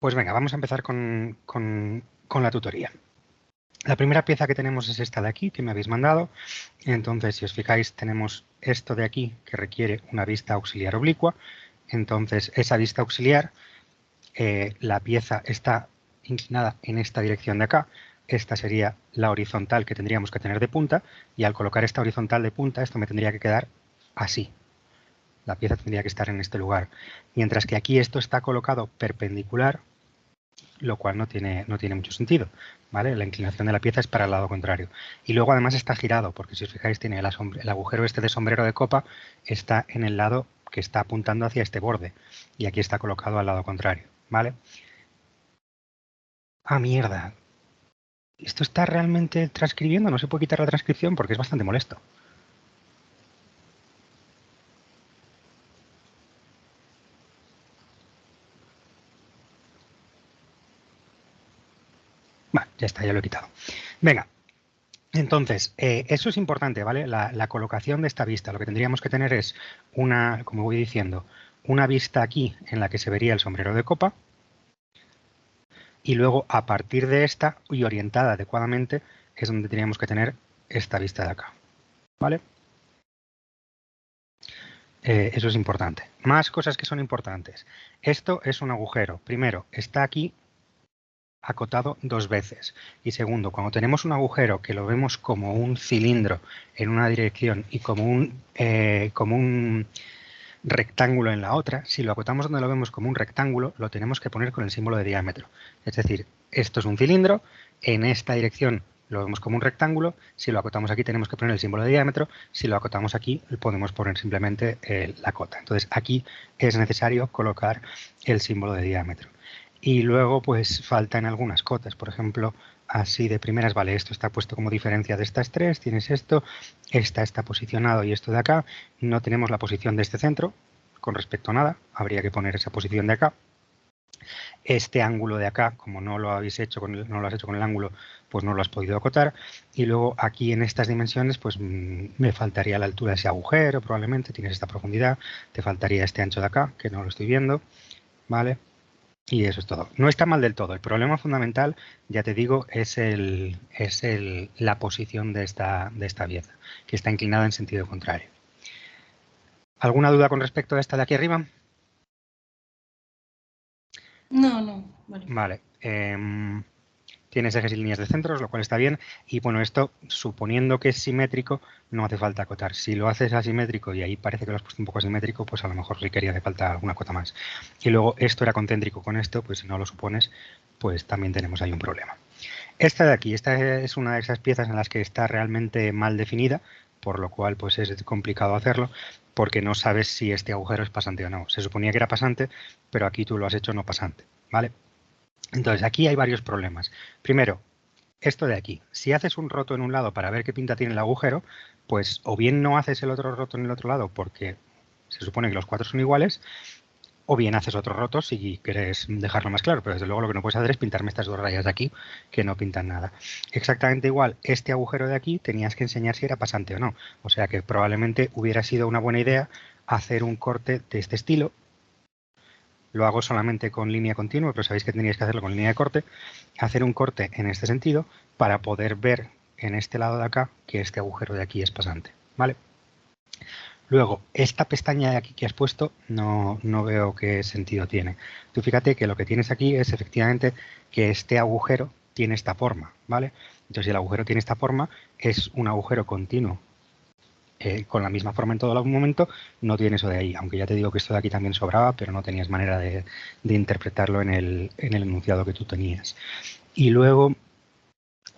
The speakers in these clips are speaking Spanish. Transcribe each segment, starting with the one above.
Pues venga, vamos a empezar con la tutoría. La primera pieza que tenemos es esta de aquí, que me habéis mandado. Entonces, si os fijáis, tenemos esto de aquí, que requiere una vista auxiliar oblicua. Entonces, esa vista auxiliar, la pieza está inclinada en esta dirección de acá. Esta sería la horizontal que tendríamos que tener de punta. Y al colocar esta horizontal de punta, esto me tendría que quedar así. La pieza tendría que estar en este lugar. Mientras que aquí esto está colocado perpendicular, lo cual no tiene mucho sentido, ¿vale? La inclinación de la pieza es para el lado contrario. Y luego además está girado, porque si os fijáis tiene el agujero este de sombrero de copa, está en el lado que está apuntando hacia este borde, y aquí está colocado al lado contrario, ¿vale? Ah, mierda. ¿Esto está realmente transcribiendo? No se puede quitar la transcripción porque es bastante molesto. Vale, ya está, ya lo he quitado. Venga, entonces, eso es importante, ¿vale? La colocación de esta vista. Lo que tendríamos que tener es una, como voy diciendo, una vista aquí en la que se vería el sombrero de copa y luego a partir de esta y orientada adecuadamente es donde tendríamos que tener esta vista de acá, ¿vale? Eso es importante. Más cosas que son importantes. Esto es un agujero. Primero, está aquí acotado dos veces. Y segundo, cuando tenemos un agujero que lo vemos como un cilindro en una dirección y como un rectángulo en la otra, si lo acotamos donde lo vemos como un rectángulo, lo tenemos que poner con el símbolo de diámetro. Es decir, esto es un cilindro, en esta dirección lo vemos como un rectángulo, si lo acotamos aquí tenemos que poner el símbolo de diámetro, si lo acotamos aquí podemos poner simplemente la cota. Entonces aquí es necesario colocar el símbolo de diámetro. Y luego pues faltan algunas cotas, por ejemplo, así de primeras, vale, esto está puesto como diferencia de estas tres, tienes esto, esta está posicionado y esto de acá, no tenemos la posición de este centro con respecto a nada, habría que poner esa posición de acá. Este ángulo de acá, como no lo habéis hecho no lo has hecho con el ángulo, pues no lo has podido acotar. Y luego aquí en estas dimensiones, pues me faltaría la altura de ese agujero, probablemente, tienes esta profundidad, te faltaría este ancho de acá, que no lo estoy viendo, ¿vale? Y eso es todo. No está mal del todo. El problema fundamental, ya te digo, es la posición de esta pieza, que está inclinada en sentido contrario. ¿Alguna duda con respecto a esta de aquí arriba? No, vale. Vale. Tienes ejes y líneas de centros, lo cual está bien. Y bueno, esto, suponiendo que es simétrico, no hace falta acotar. Si lo haces asimétrico y ahí parece que lo has puesto un poco asimétrico, pues a lo mejor sí que hace falta alguna cota más. Y luego esto era concéntrico con esto, pues si no lo supones, pues también tenemos ahí un problema. Esta de aquí, esta es una de esas piezas en las que está realmente mal definida, por lo cual pues es complicado hacerlo, porque no sabes si este agujero es pasante o no. Se suponía que era pasante, pero aquí tú lo has hecho no pasante, ¿vale? Entonces, aquí hay varios problemas. Primero, esto de aquí. Si haces un roto en un lado para ver qué pinta tiene el agujero, pues o bien no haces el otro roto en el otro lado porque se supone que los cuatro son iguales, o bien haces otro roto si quieres dejarlo más claro, pero desde luego lo que no puedes hacer es pintarme estas dos rayas de aquí que no pintan nada. Exactamente igual, este agujero de aquí tenías que enseñar si era pasante o no. O sea que probablemente hubiera sido una buena idea hacer un corte de este estilo. Lo hago solamente con línea continua, pero sabéis que teníais que hacerlo con línea de corte. Hacer un corte en este sentido para poder ver en este lado de acá que este agujero de aquí es pasante, ¿vale? Luego, esta pestaña de aquí que has puesto no veo qué sentido tiene. Tú fíjate que lo que tienes aquí es efectivamente que este agujero tiene esta forma, ¿vale? Entonces, si el agujero tiene esta forma, es un agujero continuo con la misma forma en todo momento, no tiene eso de ahí. Aunque ya te digo que esto de aquí también sobraba, pero no tenías manera de interpretarlo en el enunciado que tú tenías. Y luego,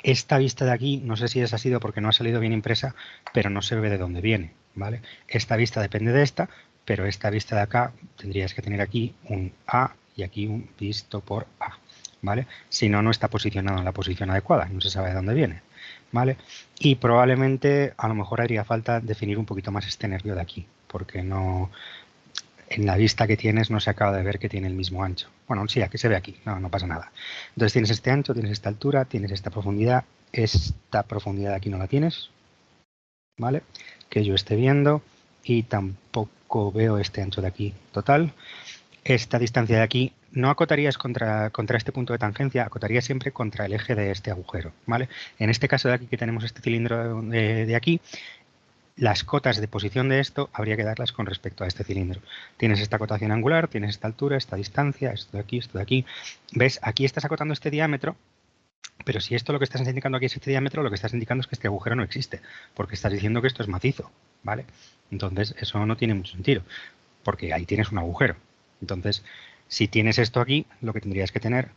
esta vista de aquí, no sé si esa ha sido porque no ha salido bien impresa, pero no se ve de dónde viene, ¿vale? Esta vista depende de esta, pero esta vista de acá tendrías que tener aquí un A y aquí un visto por A, ¿vale? Si no, no está posicionado en la posición adecuada, no se sabe de dónde viene, ¿vale? Y probablemente a lo mejor haría falta definir un poquito más este nervio de aquí, porque no, en la vista que tienes no se acaba de ver que tiene el mismo ancho. Bueno, sí, aquí se ve aquí, no pasa nada. Entonces tienes este ancho, tienes esta altura, tienes esta profundidad de aquí no la tienes, ¿vale? Que yo esté viendo y tampoco veo este ancho de aquí total. esta distancia de aquí no acotarías contra este punto de tangencia, acotarías siempre contra el eje de este agujero, ¿vale? En este caso de aquí que tenemos este cilindro de aquí, las cotas de posición de esto habría que darlas con respecto a este cilindro. Tienes esta cotación angular, tienes esta altura, esta distancia, esto de aquí, esto de aquí. ¿Ves? Aquí estás acotando este diámetro, pero si esto lo que estás indicando aquí es este diámetro, lo que estás indicando es que este agujero no existe, porque estás diciendo que esto es macizo, ¿vale? Entonces, eso no tiene mucho sentido, porque ahí tienes un agujero. Entonces, si tienes esto aquí, lo que tendrías que tener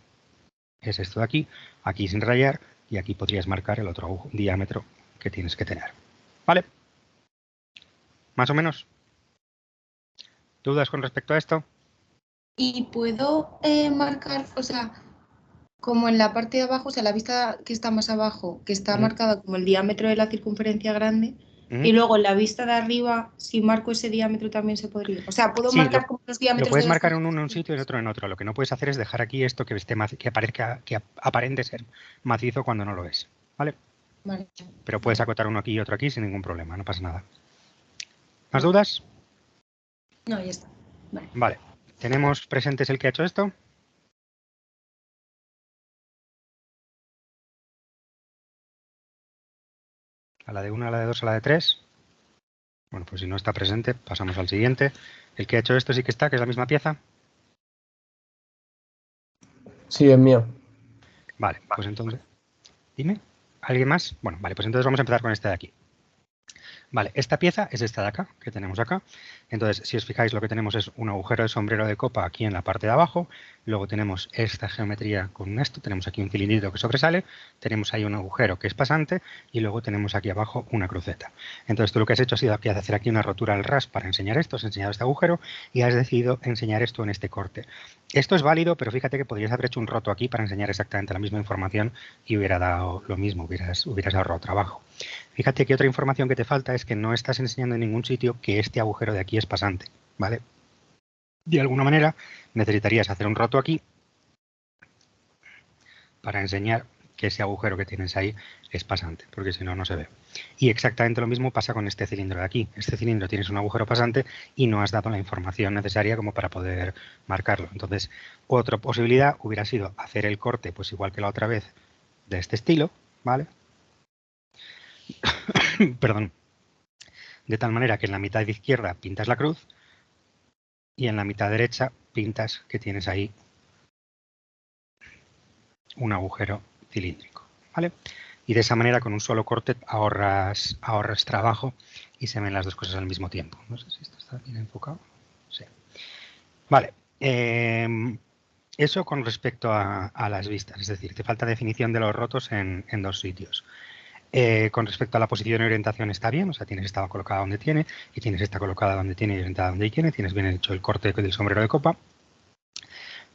es esto de aquí sin rayar, y aquí podrías marcar el otro diámetro que tienes que tener. ¿Vale? ¿Más o menos? ¿Dudas con respecto a esto? Y puedo marcar, o sea, como en la parte de abajo, o sea, la vista que está más abajo, que está ¿Mm? marcada como el diámetro de la circunferencia grande, ¿Mm? y luego en la vista de arriba, si marco ese diámetro también se podría. O sea, puedo Sí, marcar como los lo diámetros de puedes los marcar en un agujeros. sitio y en otro en otro. Lo que no puedes hacer es dejar aquí esto que esté que aparezca, que aparente ser macizo cuando no lo es. ¿Vale? Vale, Pero puedes vale, acotar uno aquí y otro aquí sin ningún problema, no pasa nada. ¿Más vale. dudas? No, ya está. Vale. Vale. ¿Tenemos presentes el que ha hecho esto? A la de 1, a la de 2, a la de 3. Bueno, pues si no está presente, pasamos al siguiente. El que ha hecho esto sí que está, que es la misma pieza. Sí, es mío. Vale, pues entonces, dime. ¿Alguien más? Bueno, vale, pues entonces vamos a empezar con este de aquí. Vale, esta pieza es esta de acá, que tenemos acá. Entonces, si os fijáis, lo que tenemos es un agujero de sombrero de copa aquí en la parte de abajo. Luego tenemos esta geometría con esto. Tenemos aquí un cilindrito que sobresale. Tenemos ahí un agujero que es pasante. Y luego tenemos aquí abajo una cruceta. Entonces, tú lo que has hecho ha sido hacer aquí una rotura al ras para enseñar esto. Has enseñado este agujero y has decidido enseñar esto en este corte. Esto es válido, pero fíjate que podrías haber hecho un roto aquí para enseñar exactamente la misma información y hubiera dado lo mismo, hubieras ahorrado trabajo. Fíjate que otra información que te falta es que no estás enseñando en ningún sitio que este agujero de aquí es pasante, ¿vale? De alguna manera necesitarías hacer un roto aquí para enseñar que ese agujero que tienes ahí es pasante, porque si no, no se ve. Y exactamente lo mismo pasa con este cilindro de aquí. Este cilindro tienes un agujero pasante y no has dado la información necesaria como para poder marcarlo. Entonces, otra posibilidad hubiera sido hacer el corte, pues igual que la otra vez, de este estilo, ¿vale? Perdón. De tal manera que en la mitad izquierda pintas la cruz y en la mitad derecha pintas que tienes ahí un agujero cilíndrico, ¿vale? Y de esa manera con un solo corte ahorras trabajo y se ven las dos cosas al mismo tiempo. No sé si esto está bien enfocado. Sí. Vale. Eso con respecto a las vistas, es decir, te falta definición de los rotos en dos sitios. Con respecto a la posición y orientación está bien, o sea, tienes esta colocada donde tiene y tienes esta colocada donde tiene y orientada donde tiene, tienes bien hecho el corte del sombrero de copa,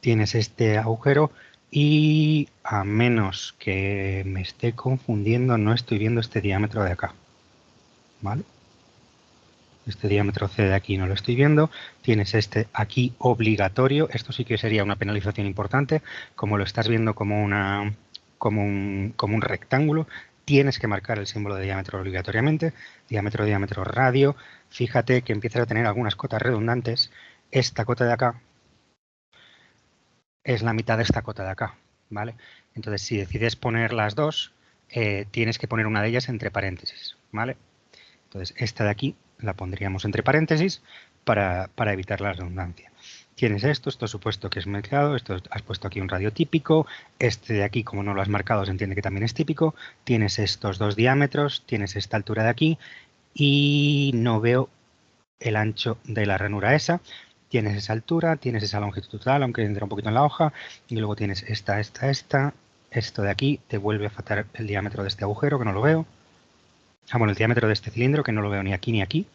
tienes este agujero y a menos que me esté confundiendo no estoy viendo este diámetro de acá, ¿vale? Este diámetro C de aquí no lo estoy viendo, tienes este aquí obligatorio, esto sí que sería una penalización importante, como lo estás viendo como un rectángulo, tienes que marcar el símbolo de diámetro obligatoriamente, diámetro, diámetro, radio, fíjate que empiezas a tener algunas cotas redundantes, esta cota de acá es la mitad de esta cota de acá, ¿vale? Entonces, si decides poner las dos, tienes que poner una de ellas entre paréntesis, ¿vale? Entonces, esta de aquí la pondríamos entre paréntesis para evitar la redundancia. Tienes esto supuesto que es mezclado, esto has puesto aquí un radio típico, este de aquí, como no lo has marcado, se entiende que también es típico, tienes estos dos diámetros, tienes esta altura de aquí y no veo el ancho de la ranura esa, tienes esa altura, tienes esa longitud total, aunque entra un poquito en la hoja, y luego tienes esta, esto de aquí te vuelve a faltar el diámetro de este agujero, que no lo veo, bueno, el diámetro de este cilindro, que no lo veo ni aquí ni aquí,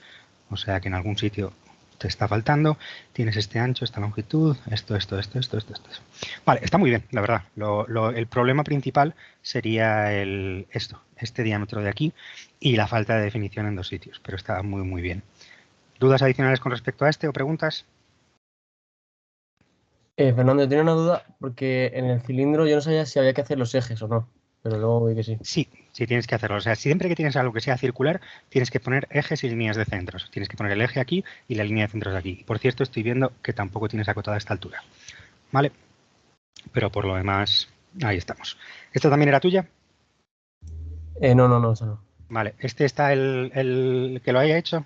o sea que en algún sitio te está faltando, tienes este ancho, esta longitud, esto. Vale, está muy bien, la verdad. El problema principal sería este diámetro de aquí y la falta de definición en dos sitios, pero está muy, muy bien. ¿Dudas adicionales con respecto a este o preguntas? Fernando, yo tenía una duda porque en el cilindro yo no sabía si había que hacer los ejes o no, pero luego vi que sí. Sí, Sí, tienes que hacerlo. O sea, siempre que tienes algo que sea circular, tienes que poner ejes y líneas de centros. Tienes que poner el eje aquí y la línea de centros aquí. Y por cierto, estoy viendo que tampoco tienes acotada esta altura. ¿Vale? Pero por lo demás, ahí estamos. ¿Esta también era tuya? No, eso no. Vale. ¿Este está el que lo haya hecho?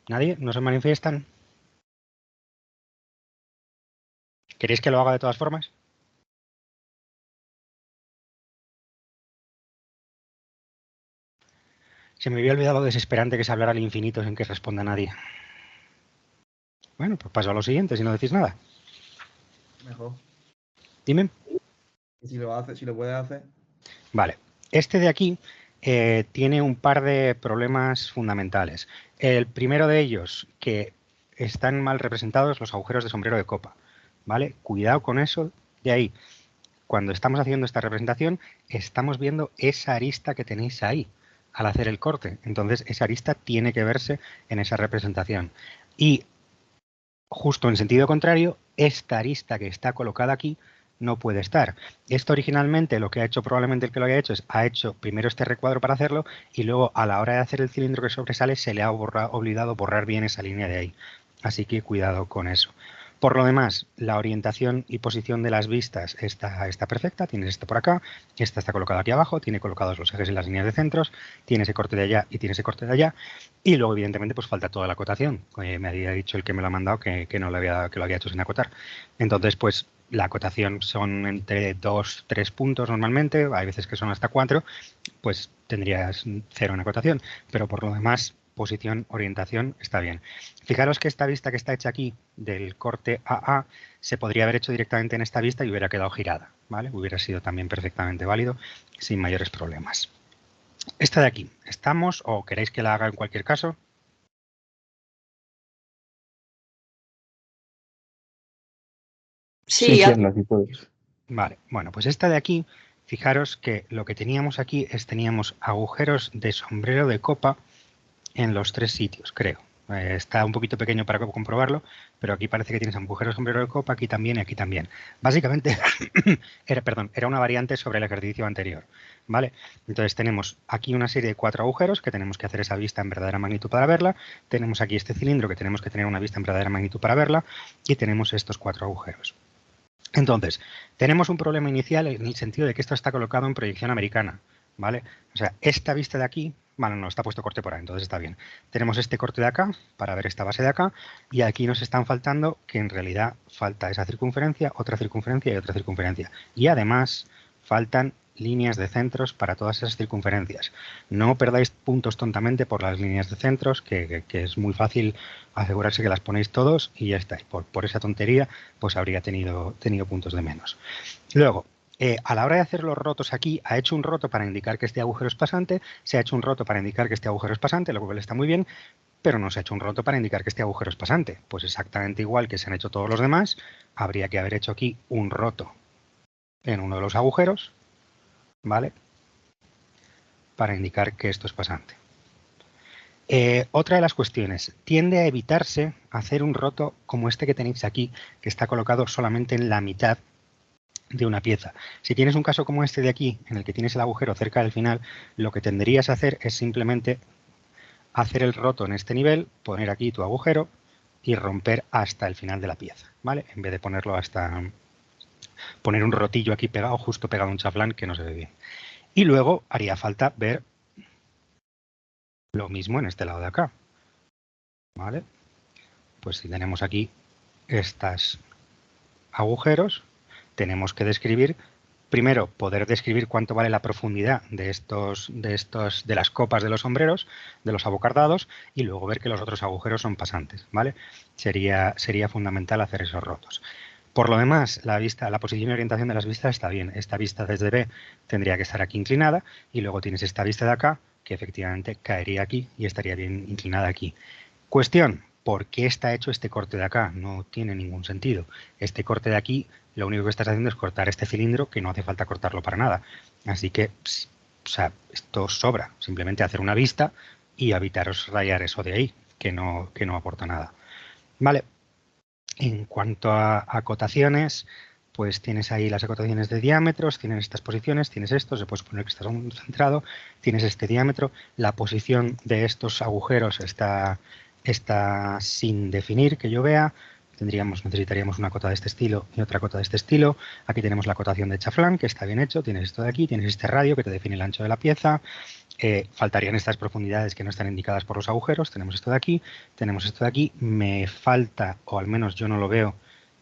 ¿Nadie? ¿No se manifiestan? ¿Queréis que lo haga de todas formas? Se me había olvidado lo desesperante que es hablar al infinito sin que responda nadie. Bueno, pues paso a lo siguiente, si no decís nada. Mejor. Dime. Y si lo hace, si lo puedes hacer. Vale. Este de aquí tiene un par de problemas fundamentales. El primero de ellos, que están mal representados los agujeros de sombrero de copa. ¿Vale? Cuidado con eso de ahí. Cuando estamos haciendo esta representación, estamos viendo esa arista que tenéis ahí al hacer el corte. Entonces, esa arista tiene que verse en esa representación. Y justo en sentido contrario, esta arista que está colocada aquí no puede estar. Esto originalmente lo que ha hecho probablemente el que lo haya hecho es ha hecho primero este recuadro para hacerlo y luego a la hora de hacer el cilindro que sobresale se le ha olvidado borrar bien esa línea de ahí. Así que cuidado con eso. Por lo demás, la orientación y posición de las vistas está perfecta. Tienes esto por acá, esta está colocada aquí abajo, tiene colocados los ejes y las líneas de centros, tiene ese corte de allá y tiene ese corte de allá. Y luego, evidentemente, pues falta toda la acotación. Me había dicho el que me lo ha mandado que lo había hecho sin acotar. Entonces, pues la acotación son entre 2, 3 puntos normalmente, hay veces que son hasta 4, pues tendrías 0 en acotación. Pero por lo demás, posición, orientación, está bien. Fijaros que esta vista que está hecha aquí del corte AA se podría haber hecho directamente en esta vista y hubiera quedado girada, ¿vale? Hubiera sido también perfectamente válido sin mayores problemas. Esta de aquí, ¿estamos o queréis que la haga en cualquier caso? Sí, si puedes. Vale, bueno, pues esta de aquí, fijaros que lo que teníamos aquí es teníamos agujeros de sombrero de copa en los 3 sitios, creo. Está un poquito pequeño para comprobarlo, pero aquí parece que tienes agujeros de sombrero de copa, aquí también y aquí también. Básicamente, era una variante sobre el ejercicio anterior, ¿vale? Entonces tenemos aquí una serie de 4 agujeros que tenemos que hacer esa vista en verdadera magnitud para verla, tenemos aquí este cilindro que tenemos que tener una vista en verdadera magnitud para verla y tenemos estos 4 agujeros. Entonces, tenemos un problema inicial en el sentido de que esto está colocado en proyección americana, ¿vale? O sea, esta vista de aquí, bueno, no, está puesto corte por ahí, entonces está bien. Tenemos este corte de acá para ver esta base de acá y aquí nos están faltando que en realidad falta esa circunferencia, otra circunferencia y otra circunferencia. Y además faltan líneas de centros para todas esas circunferencias. No perdáis puntos tontamente por las líneas de centros, que es muy fácil asegurarse que las ponéis todos y ya está. Por esa tontería, pues habría tenido puntos de menos. Luego, a la hora de hacer los rotos aquí, ha hecho un roto para indicar que este agujero es pasante, se ha hecho un roto para indicar que este agujero es pasante, lo cual está muy bien, pero no se ha hecho un roto para indicar que este agujero es pasante. Pues exactamente igual que se han hecho todos los demás, habría que haber hecho aquí un roto en uno de los agujeros, ¿vale? Para indicar que esto es pasante. Otra de las cuestiones, tiende a evitarse hacer un roto como este que tenéis aquí, que está colocado solamente en la mitad de una pieza. Si tienes un caso como este de aquí, en el que tienes el agujero cerca del final, lo que tendrías a hacer es simplemente hacer el roto en este nivel, poner aquí tu agujero y romper hasta el final de la pieza, ¿vale? En vez de ponerlo hasta... poner un rotillo aquí pegado, justo pegado a un chaflán que no se ve bien. Y luego haría falta ver lo mismo en este lado de acá, ¿vale? Pues si tenemos aquí estos agujeros, tenemos que describir, primero poder describir cuánto vale la profundidad de las copas de los sombreros, de los abocardados, y luego ver que los otros agujeros son pasantes, ¿vale? Sería fundamental hacer esos rotos. Por lo demás, la posición y orientación de las vistas está bien. Esta vista desde B tendría que estar aquí inclinada y luego tienes esta vista de acá que efectivamente caería aquí y estaría bien inclinada aquí. Cuestión, ¿por qué está hecho este corte de acá? No tiene ningún sentido. Este corte de aquí, lo único que estás haciendo es cortar este cilindro que no hace falta cortarlo para nada. Así que, o sea, esto sobra. Simplemente hacer una vista y evitaros rayar eso de ahí, que no aporta nada. Vale. En cuanto a acotaciones, pues tienes ahí las acotaciones de diámetros, tienes estas posiciones, tienes esto, se puede suponer que está centrado, tienes este diámetro, la posición de estos agujeros está sin definir que yo vea, necesitaríamos una cota de este estilo y otra cota de este estilo. Aquí tenemos la acotación de chaflán, que está bien hecho, tienes esto de aquí, tienes este radio que te define el ancho de la pieza, faltarían estas profundidades que no están indicadas por los agujeros, tenemos esto de aquí, tenemos esto de aquí, me falta, o al menos yo no lo veo,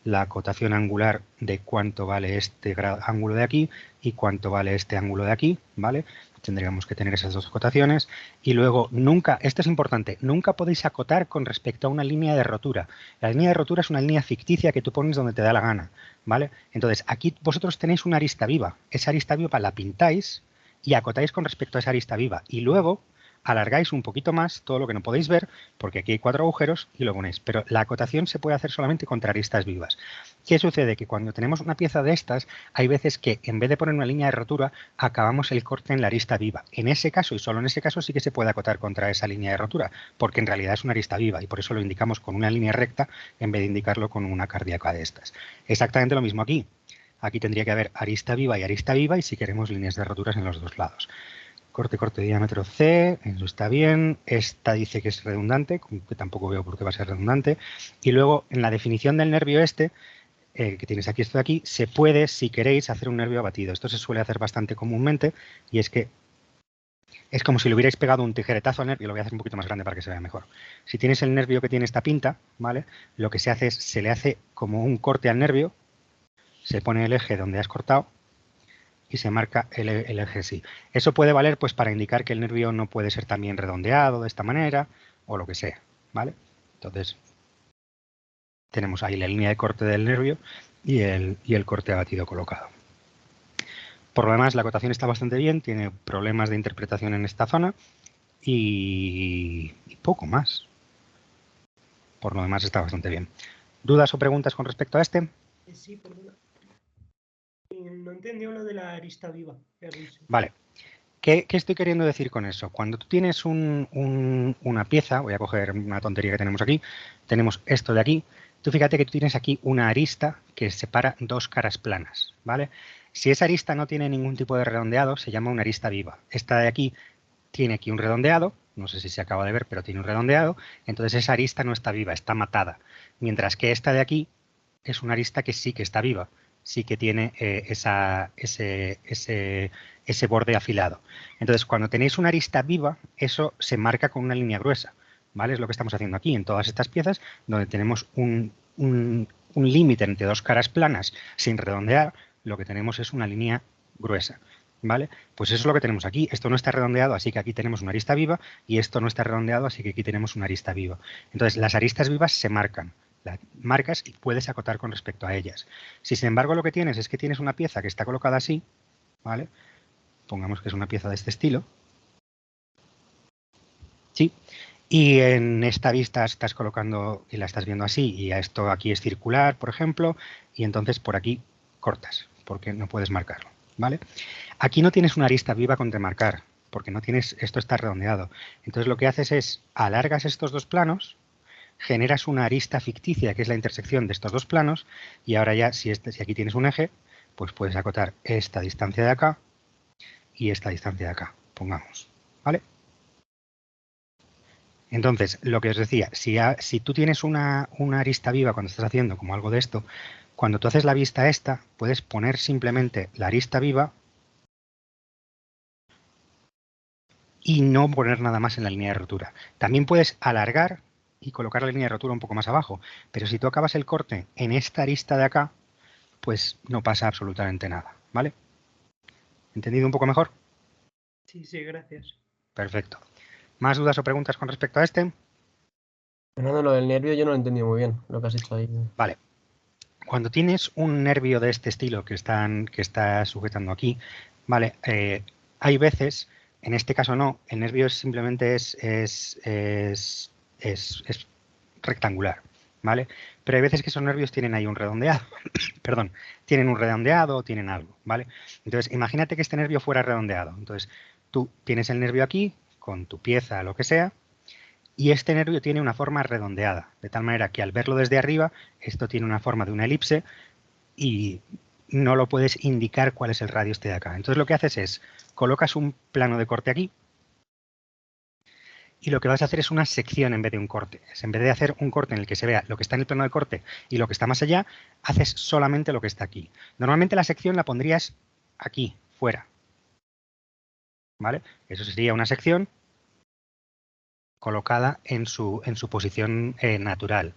la acotación angular de cuánto vale este ángulo de aquí y cuánto vale este ángulo de aquí, ¿vale? Tendríamos que tener esas dos acotaciones. Y luego, nunca, esto es importante, nunca podéis acotar con respecto a una línea de rotura. La línea de rotura es una línea ficticia que tú pones donde te da la gana, ¿vale? Entonces, aquí vosotros tenéis una arista viva. Esa arista viva la pintáis y acotáis con respecto a esa arista viva. Y luego alargáis un poquito más todo lo que no podéis ver, porque aquí hay 4 agujeros y lo ponéis. Pero la acotación se puede hacer solamente contra aristas vivas. ¿Qué sucede? Que cuando tenemos una pieza de estas, hay veces que en vez de poner una línea de rotura, acabamos el corte en la arista viva. En ese caso, y solo en ese caso, sí que se puede acotar contra esa línea de rotura, porque en realidad es una arista viva y por eso lo indicamos con una línea recta en vez de indicarlo con una cardíaca de estas. Exactamente lo mismo aquí. Aquí tendría que haber arista viva y si queremos líneas de roturas en los dos lados. Corte, diámetro C, eso está bien. Esta dice que es redundante, que tampoco veo por qué va a ser redundante. Y luego, en la definición del nervio este, que tienes aquí, esto de aquí, se puede, si queréis, hacer un nervio abatido. Esto se suele hacer bastante comúnmente y es que es como si le hubierais pegado un tijeretazo al nervio. Lo voy a hacer un poquito más grande para que se vea mejor. Si tienes el nervio que tiene esta pinta, ¿vale? Lo que se hace es, se le hace como un corte al nervio, se pone el eje donde has cortado y se marca el eje así. Eso puede valer pues para indicar que el nervio no puede ser también redondeado de esta manera o lo que sea, ¿vale? Entonces tenemos ahí la línea de corte del nervio y el corte abatido colocado. Por lo demás, la acotación está bastante bien, tiene problemas de interpretación en esta zona y poco más. Por lo demás está bastante bien. ¿Dudas o preguntas con respecto a este? Sí, perdona. No entendió lo de la arista viva. Vale. ¿Qué estoy queriendo decir con eso? Cuando tú tienes una pieza, voy a coger una tontería que tenemos aquí, tenemos esto de aquí, tú fíjate que tú tienes aquí una arista que separa dos caras planas, ¿vale? Si esa arista no tiene ningún tipo de redondeado, se llama una arista viva. Esta de aquí tiene aquí un redondeado, no sé si se acaba de ver, pero tiene un redondeado, entonces esa arista no está viva, está matada. Mientras que esta de aquí es una arista que sí que está viva, sí que tiene ese borde afilado. Entonces, cuando tenéis una arista viva, eso se marca con una línea gruesa, ¿vale? Es lo que estamos haciendo aquí en todas estas piezas, donde tenemos un límite entre dos caras planas sin redondear, lo que tenemos es una línea gruesa, ¿vale? Pues eso es lo que tenemos aquí. Esto no está redondeado, así que aquí tenemos una arista viva, y esto no está redondeado, así que aquí tenemos una arista viva. Entonces, las aristas vivas se marcan. Las marcas y puedes acotar con respecto a ellas. Si sin embargo lo que tienes es que tienes una pieza que está colocada así, ¿vale? Pongamos que es una pieza de este estilo. Sí. Y en esta vista estás colocando y la estás viendo así, y esto aquí es circular, por ejemplo, y entonces por aquí cortas, porque no puedes marcarlo, ¿vale? Aquí no tienes una arista viva con remarcar, porque no tienes, esto está redondeado. Entonces lo que haces es alargas estos dos planos, generas una arista ficticia que es la intersección de estos dos planos y ahora ya si aquí tienes un eje, pues puedes acotar esta distancia de acá y esta distancia de acá, pongamos, ¿vale? Entonces, lo que os decía, si tú tienes una arista viva cuando estás haciendo como algo de esto, cuando tú haces la vista esta, puedes poner simplemente la arista viva y no poner nada más en la línea de rotura. También puedes alargar y colocar la línea de rotura un poco más abajo, pero si tú acabas el corte en esta arista de acá, pues no pasa absolutamente nada, ¿vale? ¿Entendido un poco mejor? Sí, gracias. Perfecto. ¿Más dudas o preguntas con respecto a este? Fernando, lo del nervio yo no lo he entendido muy bien, lo que has hecho ahí. Vale. Cuando tienes un nervio de este estilo que está sujetando aquí, ¿vale? Hay veces, en este caso no, el nervio simplemente es rectangular, ¿vale? Pero hay veces que esos nervios tienen ahí un redondeado, perdón, tienen un redondeado o tienen algo, ¿vale? Entonces, imagínate que este nervio fuera redondeado. Entonces, tú tienes el nervio aquí, con tu pieza, lo que sea, Y este nervio tiene una forma redondeada, de tal manera que al verlo desde arriba, esto tiene una forma de una elipse y no lo puedes indicar cuál es el radio este de acá. Entonces lo que haces es, colocas un plano de corte aquí y lo que vas a hacer es una sección en vez de un corte. En vez de hacer un corte en el que se vea lo que está en el plano de corte y lo que está más allá, haces solamente lo que está aquí. Normalmente la sección la pondrías aquí, fuera. ¿Vale? Eso sería una sección colocada en su posición natural.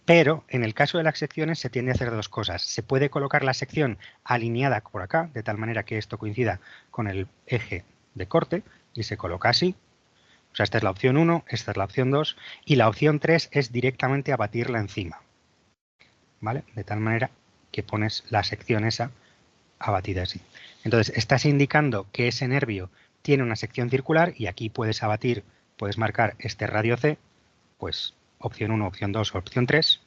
Pero en el caso de las secciones se tiende a hacer dos cosas. Se puede colocar la sección alineada por acá, de tal manera que esto coincida con el eje de corte y se coloca así. O sea, esta es la opción 1, esta es la opción 2 y la opción 3 es directamente abatirla encima. ¿Vale? De tal manera que pones la sección esa abatida así. Entonces, estás indicando que ese nervio tiene una sección circular y aquí puedes abatir, puedes marcar este radio C, pues opción 1, opción 2 o opción 3.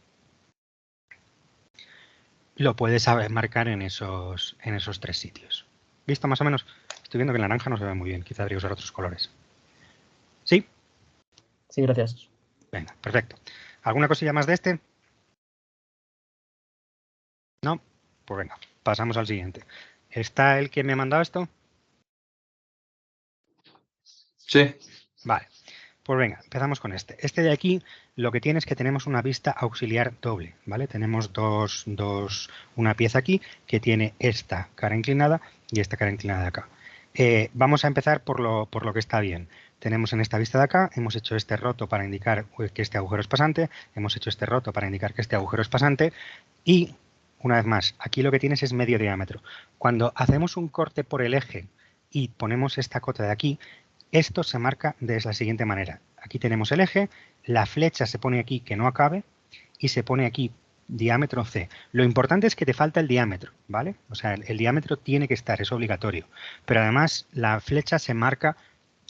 Lo puedes marcar en esos 3 sitios. ¿Visto más o menos? Estoy viendo que el naranja no se ve muy bien, quizá debería usar otros colores. ¿Sí? Sí, gracias. Venga, perfecto. ¿Alguna cosilla más de este? ¿No? Pues venga, pasamos al siguiente. ¿Está el que me ha mandado esto? Sí. Vale, pues venga, empezamos con este. Este de aquí lo que tiene es que tenemos una vista auxiliar doble, ¿vale? Tenemos una pieza aquí que tiene esta cara inclinada y esta cara inclinada de acá. Vamos a empezar por lo que está bien. Tenemos en esta vista de acá, hemos hecho este roto para indicar que este agujero es pasante, hemos hecho este roto para indicar que este agujero es pasante y, una vez más, aquí lo que tienes es medio diámetro. Cuando hacemos un corte por el eje y ponemos esta cota de aquí, esto se marca de la siguiente manera. Aquí tenemos el eje, la flecha se pone aquí que no acabe y se pone aquí diámetro C. Lo importante es que te falta el diámetro, ¿vale? O sea, el diámetro tiene que estar, es obligatorio. Pero además la flecha se marca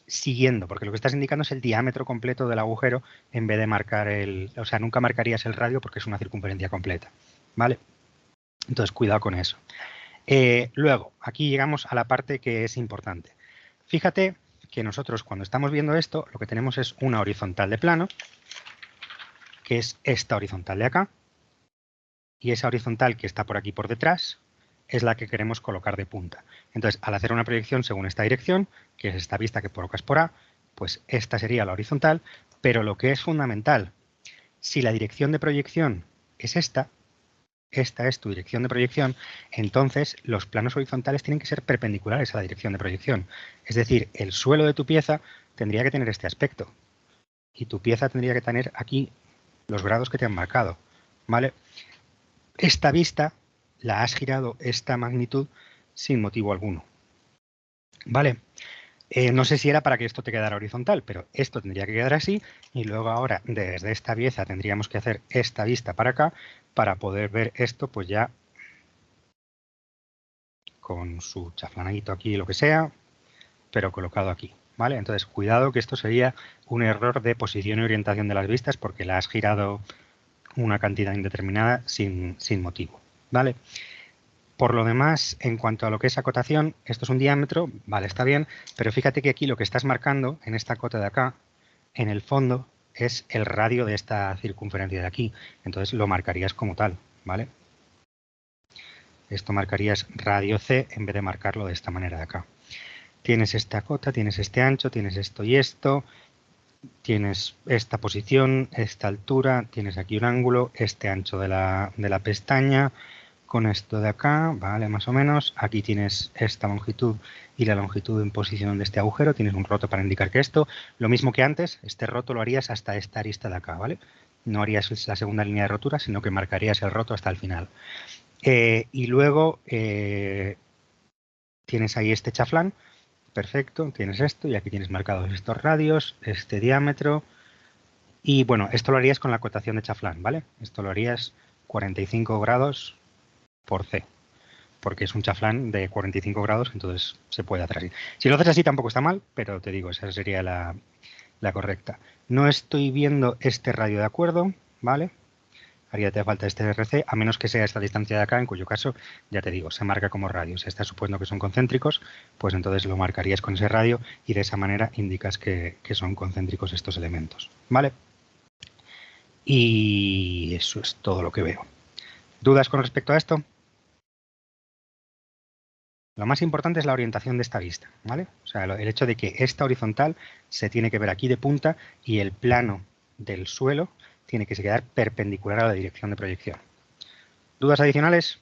siguiendo, porque lo que estás indicando es el diámetro completo del agujero en vez de marcar o sea, nunca marcarías el radio porque es una circunferencia completa, ¿vale? Entonces, cuidado con eso. Luego, aquí llegamos a la parte que es importante. Fíjate que nosotros cuando estamos viendo esto, lo que tenemos es una horizontal de plano, que es esta horizontal de acá, y esa horizontal que está por aquí por detrás es la que queremos colocar de punta. Entonces, al hacer una proyección según esta dirección, que es esta vista que colocas por A, pues esta sería la horizontal, pero lo que es fundamental, si la dirección de proyección es esta es tu dirección de proyección, entonces los planos horizontales tienen que ser perpendiculares a la dirección de proyección. Es decir, el suelo de tu pieza tendría que tener este aspecto y tu pieza tendría que tener aquí los grados que te han marcado, ¿vale? Esta vista la has girado esta magnitud sin motivo alguno, ¿vale? No sé si era para que esto te quedara horizontal, pero esto tendría que quedar así y luego ahora desde esta pieza tendríamos que hacer esta vista para acá para poder ver esto pues ya con su chaflanadito aquí, lo que sea, pero colocado aquí, ¿vale? Entonces, cuidado que esto sería un error de posición y orientación de las vistas porque la has girado una cantidad indeterminada sin motivo, ¿vale? Por lo demás, en cuanto a lo que es acotación, esto es un diámetro, vale, está bien, pero fíjate que aquí lo que estás marcando en esta cota de acá, en el fondo, es el radio de esta circunferencia de aquí. Entonces lo marcarías como tal, ¿vale? Esto marcarías radio C en vez de marcarlo de esta manera de acá. Tienes esta cota, tienes este ancho, tienes esto y esto, tienes esta posición, esta altura, tienes aquí un ángulo, este ancho de la pestaña, con esto de acá, vale, más o menos. Aquí tienes esta longitud y la longitud en posición de este agujero. Tienes un roto para indicar que esto, lo mismo que antes, este roto lo harías hasta esta arista de acá, ¿vale? No harías la segunda línea de rotura, sino que marcarías el roto hasta el final. Y luego tienes ahí este chaflán, perfecto, tienes esto y aquí tienes marcados estos radios, este diámetro. Y bueno, esto lo harías con la acotación de chaflán, ¿vale? Esto lo harías 45 grados por C, porque es un chaflán de 45 grados, entonces se puede hacer así. Si lo haces así tampoco está mal, pero te digo, esa sería la correcta. No estoy viendo este radio de acuerdo, ¿vale? haría falta este RC, a menos que sea esta distancia de acá, en cuyo caso, ya te digo, se marca como radio. Si estás suponiendo que son concéntricos, pues entonces lo marcarías con ese radio y de esa manera indicas que son concéntricos estos elementos, ¿vale? Y eso es todo lo que veo. ¿Dudas con respecto a esto? Lo más importante es la orientación de esta vista, ¿vale? O sea, el hecho de que esta horizontal se tiene que ver aquí de punta y el plano del suelo tiene que quedar perpendicular a la dirección de proyección. ¿Dudas adicionales?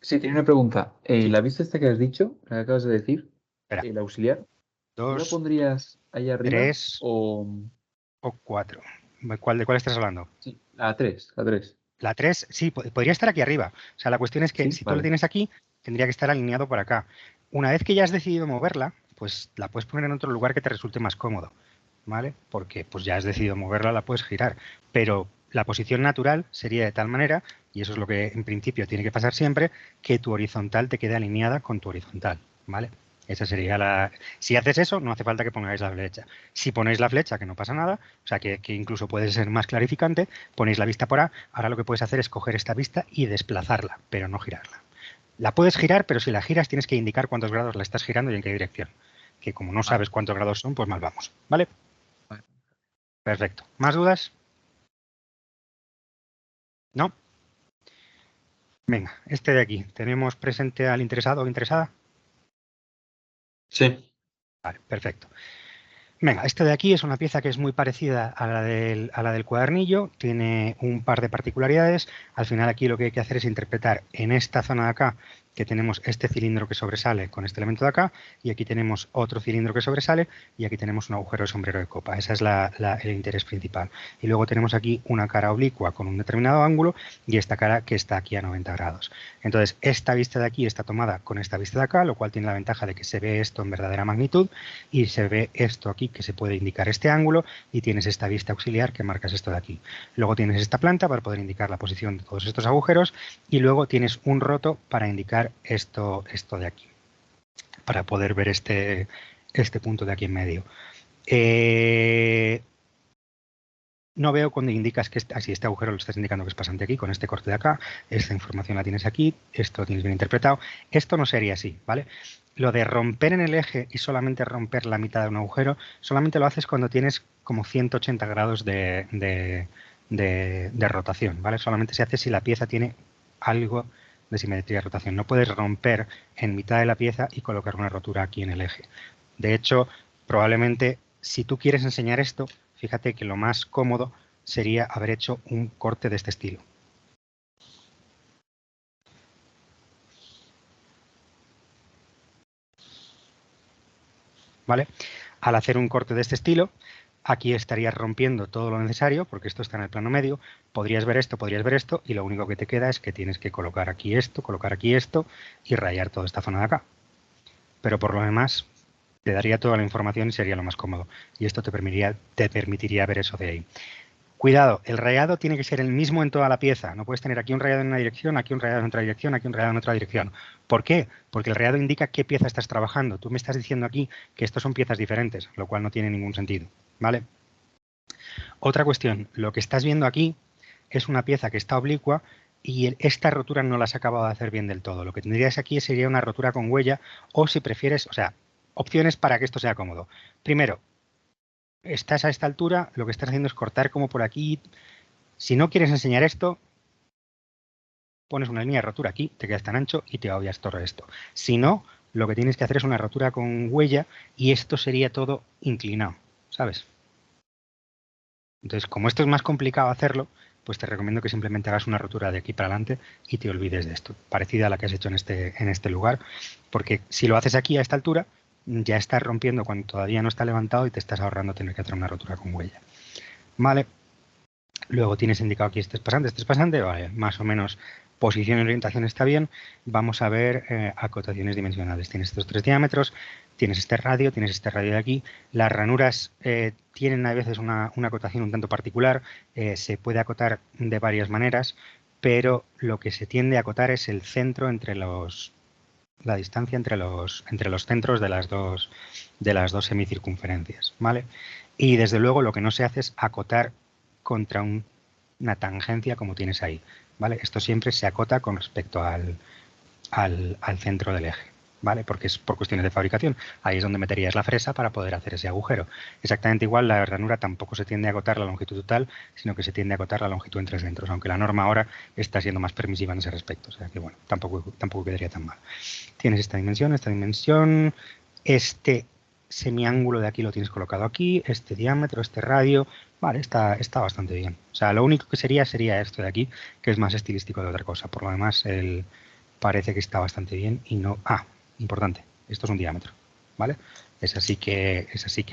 Sí, tenía una pregunta. Sí. La vista esta que has dicho, la que acabas de decir, Espera. el auxiliar, ¿tú la 2, pondrías ahí arriba 3 o...? o 4. ¿De cuál estás hablando? Sí, la 3, la 3. La 3, sí, podría estar aquí arriba. O sea, la cuestión es que Sí, si tú vale. lo tienes aquí, tendría que estar alineado por acá. Una vez que ya has decidido moverla, pues la puedes poner en otro lugar que te resulte más cómodo, ¿vale? Porque pues ya has decidido moverla, la puedes girar. Pero la posición natural sería de tal manera, y eso es lo que en principio tiene que pasar siempre, que tu horizontal te quede alineada con tu horizontal, ¿vale? Esa sería la... Si haces eso, no hace falta que pongáis la flecha. Si ponéis la flecha, que no pasa nada, o sea, que incluso puede ser más clarificante, ponéis la vista por A, ahora lo que puedes hacer es coger esta vista y desplazarla, pero no girarla. La puedes girar, pero si la giras tienes que indicar cuántos grados la estás girando y en qué dirección. Que como no sabes cuántos grados son, pues mal vamos, ¿vale? Vale. Perfecto. ¿Más dudas? ¿No? Venga, este de aquí. ¿Tenemos presente al interesado o interesada? Sí. Vale, perfecto. Venga, este de aquí es una pieza que es muy parecida a la del cuadernillo, tiene un par de particularidades. Al final aquí lo que hay que hacer es interpretar en esta zona de acá que tenemos este cilindro que sobresale con este elemento de acá, y aquí tenemos otro cilindro que sobresale, y aquí tenemos un agujero de sombrero de copa. Ese es el interés principal. Y luego tenemos aquí una cara oblicua con un determinado ángulo y esta cara que está aquí a 90 grados. Entonces, esta vista de aquí está tomada con esta vista de acá, lo cual tiene la ventaja de que se ve esto en verdadera magnitud y se ve esto aquí que se puede indicar este ángulo, y tienes esta vista auxiliar que marcas esto de aquí. Luego tienes esta planta para poder indicar la posición de todos estos agujeros, y luego tienes un roto para indicar esto de aquí, para poder ver este punto de aquí en medio. No veo cuando indicas que este agujero lo estás indicando que es pasante aquí, con este corte de acá, esta información la tienes aquí, esto lo tienes bien interpretado. Esto no sería así, ¿vale? Lo de romper en el eje y solamente romper la mitad de un agujero, solamente lo haces cuando tienes como 180 grados de rotación, ¿vale? Solamente se hace si la pieza tiene algo de simetría de rotación. No puedes romper en mitad de la pieza y colocar una rotura aquí en el eje. De hecho, probablemente si tú quieres enseñar esto, fíjate que lo más cómodo sería haber hecho un corte de este estilo. ¿Vale? Al hacer un corte de este estilo, aquí estarías rompiendo todo lo necesario, porque esto está en el plano medio. Podrías ver esto, y lo único que te queda es que tienes que colocar aquí esto y rayar toda esta zona de acá. Pero por lo demás, te daría toda la información y sería lo más cómodo. Y esto te permitiría ver eso de ahí. Cuidado, el rayado tiene que ser el mismo en toda la pieza. No puedes tener aquí un rayado en una dirección, aquí un rayado en otra dirección, aquí un rayado en otra dirección. ¿Por qué? Porque el rayado indica qué pieza estás trabajando. Tú me estás diciendo aquí que estos son piezas diferentes, lo cual no tiene ningún sentido, ¿vale? Otra cuestión, lo que estás viendo aquí es una pieza que está oblicua y esta rotura no la has acabado de hacer bien del todo. Lo que tendrías aquí sería una rotura con huella, o si prefieres, o sea, opciones para que esto sea cómodo. Primero, estás a esta altura, lo que estás haciendo es cortar como por aquí. Si no quieres enseñar esto, pones una línea de rotura aquí, te quedas tan ancho y te obvias todo esto. Si no, lo que tienes que hacer es una rotura con huella y esto sería todo inclinado, ¿sabes? Entonces, como esto es más complicado hacerlo, pues te recomiendo que simplemente hagas una rotura de aquí para adelante y te olvides de esto, parecida a la que has hecho en este lugar, porque si lo haces aquí a esta altura, ya estás rompiendo cuando todavía no está levantado y te estás ahorrando tener que hacer una rotura con huella. Vale. Luego tienes indicado aquí este es pasante, vale, más o menos posición y orientación está bien. Vamos a ver acotaciones dimensionales. Tienes estos 3 diámetros, tienes este radio de aquí. Las ranuras tienen a veces una acotación un tanto particular, se puede acotar de varias maneras, pero lo que se tiende a acotar es el centro entre la distancia entre los centros de las dos semicircunferencias, ¿vale? Y desde luego lo que no se hace es acotar contra un una tangencia como tienes ahí, ¿vale? Esto siempre se acota con respecto al centro del eje, ¿vale? Porque es por cuestiones de fabricación. Ahí es donde meterías la fresa para poder hacer ese agujero. Exactamente igual, la ranura tampoco se tiende a acotar la longitud total, sino que se tiende a acotar la longitud entre centros, aunque la norma ahora está siendo más permisiva en ese respecto. O sea que, bueno, tampoco quedaría tan mal. Tienes esta dimensión, este semiángulo de aquí lo tienes colocado aquí, este diámetro, este radio, vale, está bastante bien. O sea, lo único que sería esto de aquí, que es más estilístico de otra cosa. Por lo demás, parece que está bastante bien y no... Ah, importante, esto es un diámetro, ¿vale? Es así que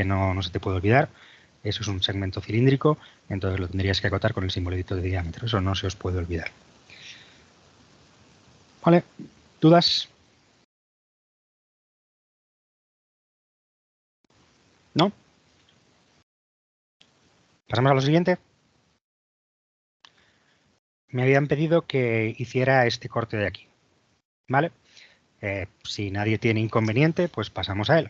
no se te puede olvidar. Eso es un segmento cilíndrico, entonces lo tendrías que acotar con el simbolito de diámetro. Eso no se os puede olvidar. ¿Vale? ¿Dudas? ¿No? ¿Pasamos a lo siguiente? Me habían pedido que hiciera este corte de aquí, ¿vale? Si nadie tiene inconveniente, pues pasamos a él.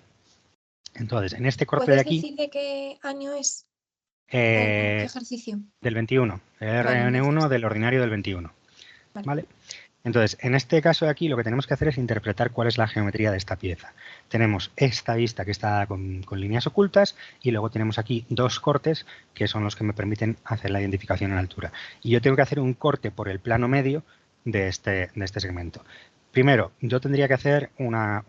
Entonces, en este corte de ¿Puedes aquí... decir de qué año es? ¿Qué ejercicio? Del 21, el Vale, RN1 entonces. del ordinario del 21. Vale. ¿Vale? Entonces, en este caso de aquí lo que tenemos que hacer es interpretar cuál es la geometría de esta pieza. Tenemos esta vista que está con líneas ocultas y luego tenemos aquí dos cortes que son los que me permiten hacer la identificación en altura. Y yo tengo que hacer un corte por el plano medio de este segmento. Primero, yo tendría que hacer una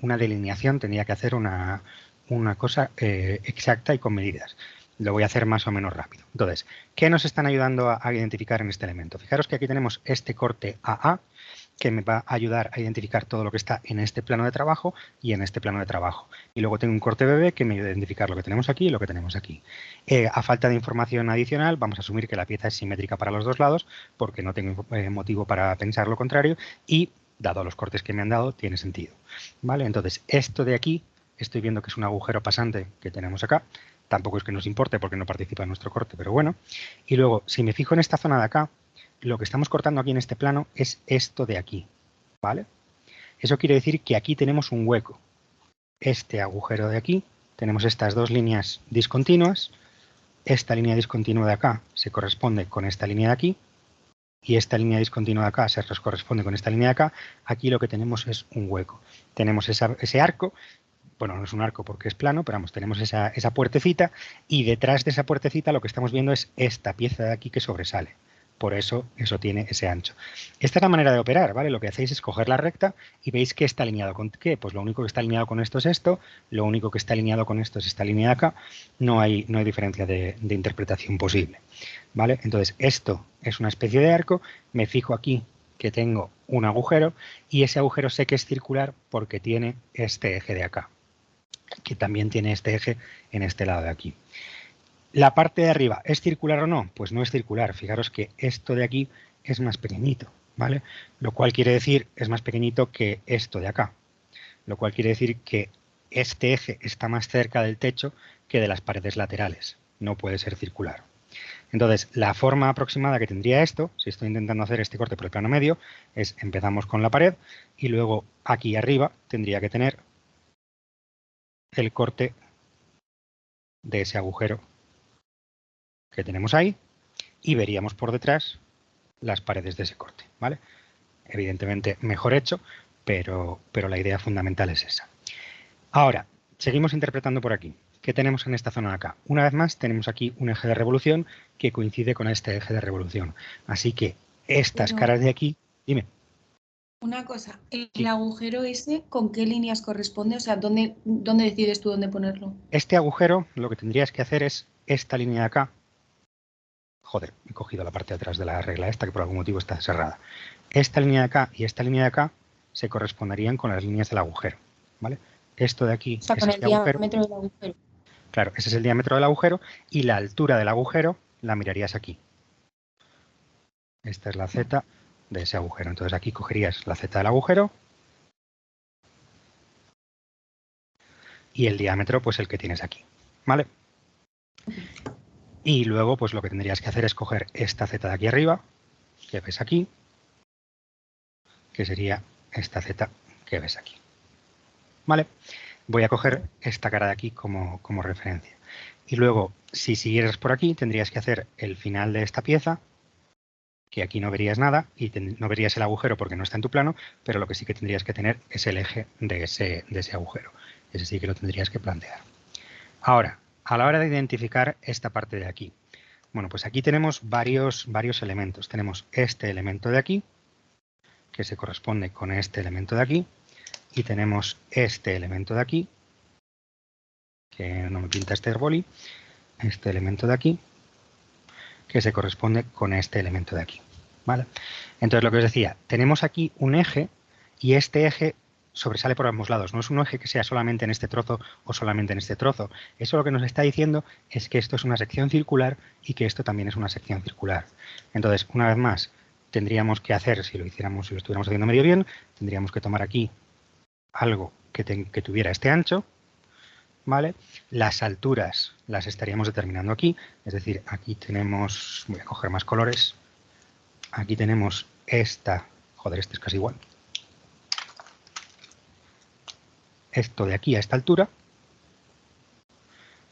delineación, tendría que hacer una cosa exacta y con medidas. Lo voy a hacer más o menos rápido. Entonces, ¿qué nos están ayudando a identificar en este elemento? Fijaros que aquí tenemos este corte AA, que me va a ayudar a identificar todo lo que está en este plano de trabajo y en este plano de trabajo. Y luego tengo un corte BB que me ayuda a identificar lo que tenemos aquí y lo que tenemos aquí. A falta de información adicional, vamos a asumir que la pieza es simétrica para los dos lados, porque no tengo motivo para pensar lo contrario, y dado los cortes que me han dado, tiene sentido. ¿Vale? Entonces, esto de aquí, estoy viendo que es un agujero pasante que tenemos acá. Tampoco es que nos importe porque no participa en nuestro corte, pero bueno. Y luego, si me fijo en esta zona de acá, lo que estamos cortando aquí en este plano es esto de aquí, ¿vale? Eso quiere decir que aquí tenemos un hueco. Este agujero de aquí, tenemos estas dos líneas discontinuas. Esta línea discontinua de acá se corresponde con esta línea de aquí. Y esta línea discontinua de acá se corresponde con esta línea de acá. Aquí lo que tenemos es un hueco. Tenemos ese arco. Bueno, no es un arco porque es plano, pero vamos, tenemos esa puertecita y detrás de esa puertecita lo que estamos viendo es esta pieza de aquí que sobresale. Por eso tiene ese ancho. Esta es la manera de operar, ¿vale? Lo que hacéis es coger la recta y veis que está alineado con qué. Pues lo único que está alineado con esto es esto, lo único que está alineado con esto es esta línea de acá. No hay diferencia de interpretación posible, ¿vale? Entonces, esto es una especie de arco. Me fijo aquí que tengo un agujero y ese agujero sé que es circular porque tiene este eje de acá, que también tiene este eje en este lado de aquí. ¿La parte de arriba es circular o no? Pues no es circular. Fijaros que esto de aquí es más pequeñito, ¿vale? Lo cual quiere decir es más pequeñito que esto de acá. Lo cual quiere decir que este eje está más cerca del techo que de las paredes laterales. No puede ser circular. Entonces, la forma aproximada que tendría esto, si estoy intentando hacer este corte por el plano medio, es empezamos con la pared y luego aquí arriba tendría que tener el corte de ese agujero que tenemos ahí y veríamos por detrás las paredes de ese corte, ¿vale? Evidentemente mejor hecho, pero la idea fundamental es esa. Ahora, seguimos interpretando por aquí. ¿Qué tenemos en esta zona de acá? Una vez más tenemos aquí un eje de revolución que coincide con este eje de revolución. Así que estas caras de aquí, dime. Una cosa, ¿el Sí. agujero ese con qué líneas corresponde? O sea, ¿dónde decides tú dónde ponerlo? Este agujero lo que tendrías que hacer es esta línea de acá. Joder, he cogido la parte de atrás de la regla esta que por algún motivo está cerrada. Esta línea de acá y esta línea de acá se corresponderían con las líneas del agujero, ¿vale? Esto de aquí O sea, es con el este agujero. diámetro del agujero. Claro, ese es el diámetro del agujero y la altura del agujero la mirarías aquí. Esta es la Z de ese agujero. Entonces aquí cogerías la Z del agujero y el diámetro, pues el que tienes aquí, ¿vale? Y luego, pues lo que tendrías que hacer es coger esta Z de aquí arriba, que ves aquí, que sería esta Z que ves aquí, ¿vale? Voy a coger esta cara de aquí como referencia. Y luego, si siguieras por aquí, tendrías que hacer el final de esta pieza, que aquí no verías nada y no verías el agujero porque no está en tu plano, pero lo que sí que tendrías que tener es el eje de ese agujero. Ese sí que lo tendrías que plantear. Ahora, a la hora de identificar esta parte de aquí. Bueno, pues aquí tenemos varios elementos. Tenemos este elemento de aquí, que se corresponde con este elemento de aquí, y tenemos este elemento de aquí, que no me pinta este boli, este elemento de aquí, que se corresponde con este elemento de aquí. ¿Vale? Entonces, lo que os decía, tenemos aquí un eje y este eje sobresale por ambos lados. No es un eje que sea solamente en este trozo o solamente en este trozo. Eso lo que nos está diciendo es que esto es una sección circular y que esto también es una sección circular. Entonces, una vez más, tendríamos que hacer, si lo estuviéramos haciendo medio bien, tendríamos que tomar aquí algo que tuviera este ancho, ¿vale? Las alturas las estaríamos determinando aquí, es decir, aquí tenemos, voy a coger más colores, aquí tenemos esta, joder, este es casi igual, esto de aquí a esta altura,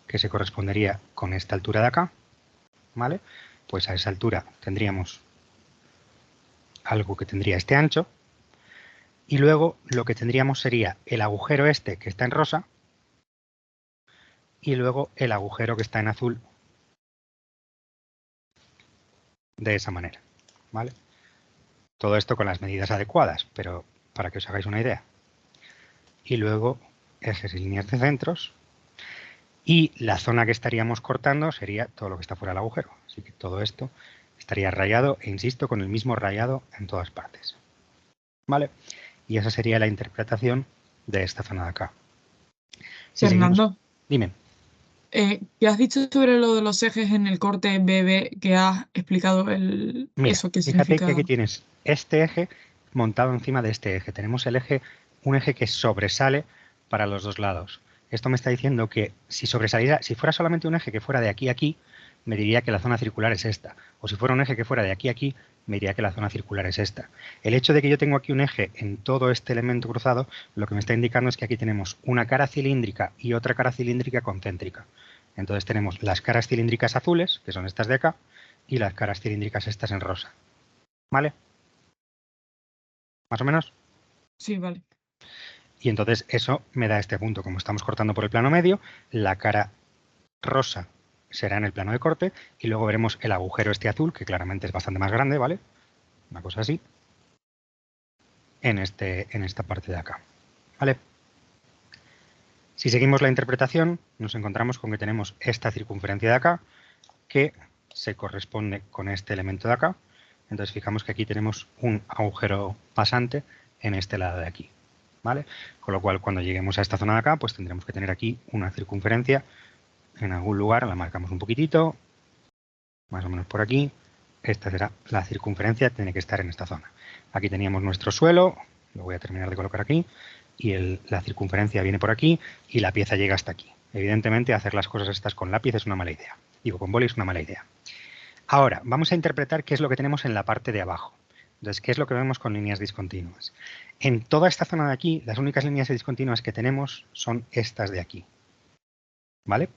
que se correspondería con esta altura de acá, ¿vale? Pues a esa altura tendríamos algo que tendría este ancho, y luego lo que tendríamos sería el agujero este que está en rosa, y luego el agujero que está en azul, de esa manera, ¿vale? Todo esto con las medidas adecuadas, pero para que os hagáis una idea. Y luego ejes y líneas de centros. Y la zona que estaríamos cortando sería todo lo que está fuera del agujero. Así que todo esto estaría rayado, e insisto, con el mismo rayado en todas partes. ¿Vale? Y esa sería la interpretación de esta zona de acá. Si Fernando, dime. ¿qué has dicho sobre lo de los ejes en el corte BB que has explicado Mira, eso qué fíjate significa? que aquí tienes este eje montado encima de este eje. Tenemos un eje que sobresale para los dos lados. Esto me está diciendo que si sobresaliera, si fuera solamente un eje que fuera de aquí a aquí, me diría que la zona circular es esta. O si fuera un eje que fuera de aquí a aquí, me diría que la zona circular es esta. El hecho de que yo tengo aquí un eje en todo este elemento cruzado, lo que me está indicando es que aquí tenemos una cara cilíndrica y otra cara cilíndrica concéntrica. Entonces tenemos las caras cilíndricas azules, que son estas de acá, y las caras cilíndricas estas en rosa. ¿Vale? ¿Más o menos? Sí, vale. Y entonces eso me da este punto. Como estamos cortando por el plano medio, la cara rosa será en el plano de corte y luego veremos el agujero este azul, que claramente es bastante más grande, ¿vale? Una cosa así, en esta parte de acá. ¿Vale? Si seguimos la interpretación, nos encontramos con que tenemos esta circunferencia de acá, que se corresponde con este elemento de acá. Entonces fijamos que aquí tenemos un agujero pasante en este lado de aquí. ¿Vale? Con lo cual, cuando lleguemos a esta zona de acá, pues tendremos que tener aquí una circunferencia en algún lugar, la marcamos un poquitito, más o menos por aquí. Esta será la circunferencia, tiene que estar en esta zona. Aquí teníamos nuestro suelo, lo voy a terminar de colocar aquí, y la circunferencia viene por aquí y la pieza llega hasta aquí. Evidentemente, hacer las cosas estas con lápiz es una mala idea. Digo, con boli es una mala idea. Ahora, vamos a interpretar qué es lo que tenemos en la parte de abajo. Entonces, ¿qué es lo que vemos con líneas discontinuas? En toda esta zona de aquí, las únicas líneas discontinuas que tenemos son estas de aquí. ¿Vale?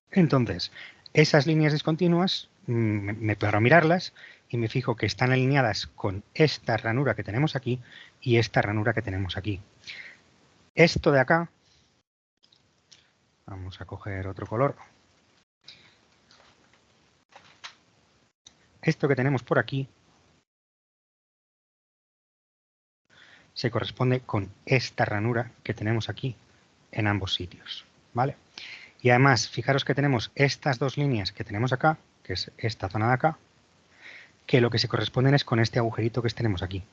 Entonces, esas líneas discontinuas, me paro a mirarlas y me fijo que están alineadas con esta ranura que tenemos aquí y esta ranura que tenemos aquí. Esto de acá, vamos a coger otro color. Esto que tenemos por aquí se corresponde con esta ranura que tenemos aquí en ambos sitios, ¿vale? Y además, fijaros que tenemos estas dos líneas que tenemos acá, que es esta zona de acá, que lo que se corresponden es con este agujerito que tenemos aquí,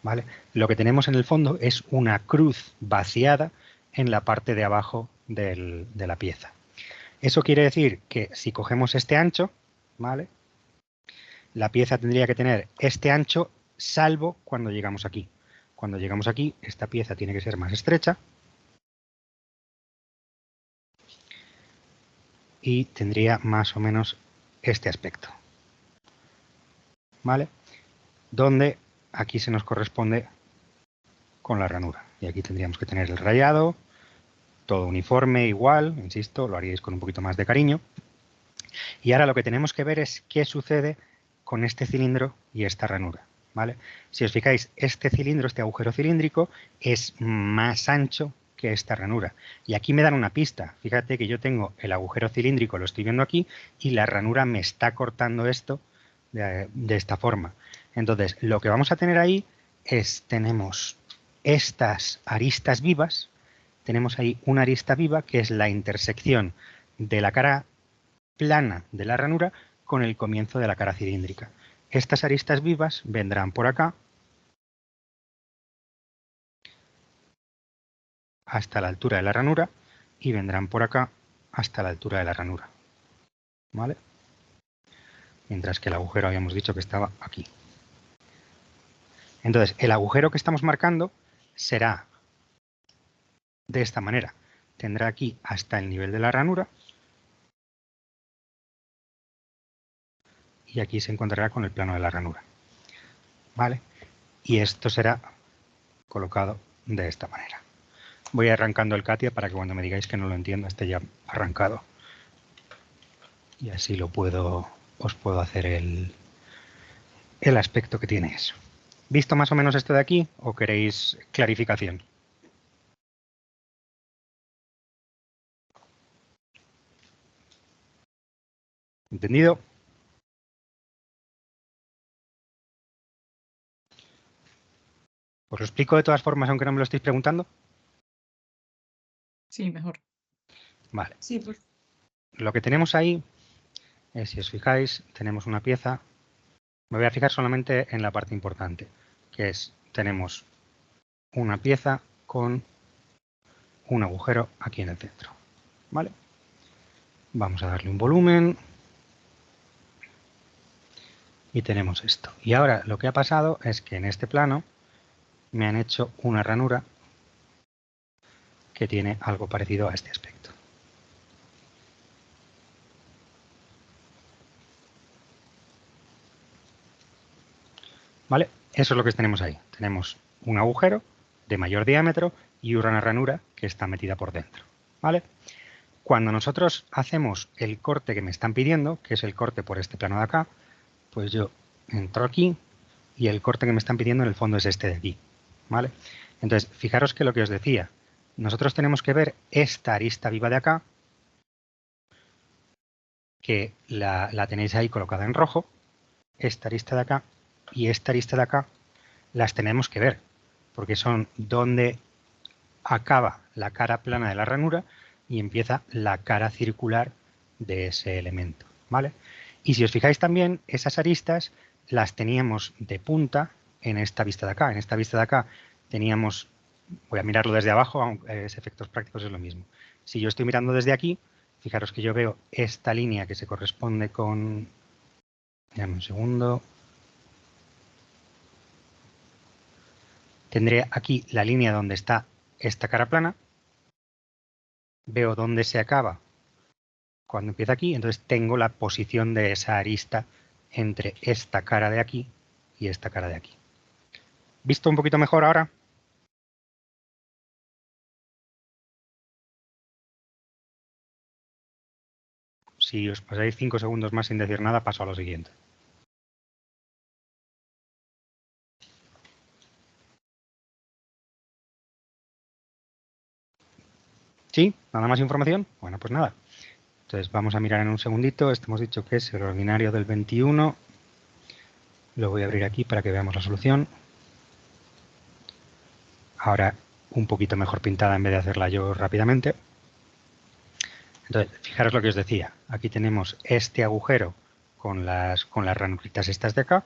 ¿vale? Lo que tenemos en el fondo es una cruz vaciada en la parte de abajo de la pieza. Eso quiere decir que si cogemos este ancho, ¿vale? La pieza tendría que tener este ancho, salvo cuando llegamos aquí. Cuando llegamos aquí, esta pieza tiene que ser más estrecha y tendría más o menos este aspecto. ¿Vale? Donde aquí se nos corresponde con la ranura. Y aquí tendríamos que tener el rayado todo uniforme, igual, insisto, lo haríais con un poquito más de cariño. Y ahora lo que tenemos que ver es qué sucede con este cilindro y esta ranura, ¿vale? Si os fijáis, este cilindro, este agujero cilíndrico, es más ancho que esta ranura. Y aquí me dan una pista. Fíjate que yo tengo el agujero cilíndrico, lo estoy viendo aquí, y la ranura me está cortando esto de esta forma. Entonces, lo que vamos a tener ahí es, tenemos estas aristas vivas, tenemos ahí una arista viva que es la intersección de la cara plana de la ranura con el comienzo de la cara cilíndrica. Estas aristas vivas vendrán por acá hasta la altura de la ranura y vendrán por acá hasta la altura de la ranura, ¿vale? Mientras que el agujero habíamos dicho que estaba aquí. Entonces, el agujero que estamos marcando será de esta manera. Tendrá aquí hasta el nivel de la ranura y aquí se encontrará con el plano de la ranura, ¿vale? Y esto será colocado de esta manera. Voy arrancando el CATIA para que cuando me digáis que no lo entiendo esté ya arrancado. Y así os puedo hacer el aspecto que tiene eso. ¿Visto más o menos esto de aquí o queréis clarificación? ¿Entendido? ¿Os lo explico de todas formas aunque no me lo estéis preguntando? Sí, mejor. Vale. Sí, pues. Lo que tenemos ahí es, si os fijáis, tenemos una pieza. Me voy a fijar solamente en la parte importante, que es, tenemos una pieza con un agujero aquí en el centro, ¿vale? Vamos a darle un volumen y tenemos esto. Y ahora lo que ha pasado es que en este plano me han hecho una ranura que tiene algo parecido a este aspecto. ¿Vale? Eso es lo que tenemos ahí. Tenemos un agujero de mayor diámetro y una ranura que está metida por dentro. ¿Vale? Cuando nosotros hacemos el corte que me están pidiendo, que es el corte por este plano de acá, pues yo entro aquí y el corte que me están pidiendo en el fondo es este de aquí. ¿Vale? Entonces, fijaros que lo que os decía, nosotros tenemos que ver esta arista viva de acá, que la tenéis ahí colocada en rojo, esta arista de acá y esta arista de acá, las tenemos que ver, porque son donde acaba la cara plana de la ranura y empieza la cara circular de ese elemento, ¿vale? Y si os fijáis también, esas aristas las teníamos de punta en esta vista de acá. En esta vista de acá teníamos, voy a mirarlo desde abajo, aunque efectos prácticos es lo mismo. Si yo estoy mirando desde aquí, fijaros que yo veo esta línea que se corresponde con, dame un segundo, tendré aquí la línea donde está esta cara plana, veo dónde se acaba cuando empieza aquí, entonces tengo la posición de esa arista entre esta cara de aquí y esta cara de aquí. ¿Visto un poquito mejor ahora? Si os pasáis 5 segundos más sin decir nada, paso a lo siguiente. ¿Sí? ¿Nada más información? Bueno, pues nada. Entonces vamos a mirar en un segundito. Este hemos dicho que es el ordinario del 21. Lo voy a abrir aquí para que veamos la solución. Ahora un poquito mejor pintada en vez de hacerla yo rápidamente. Entonces, fijaros lo que os decía. Aquí tenemos este agujero con las ranuritas estas de acá.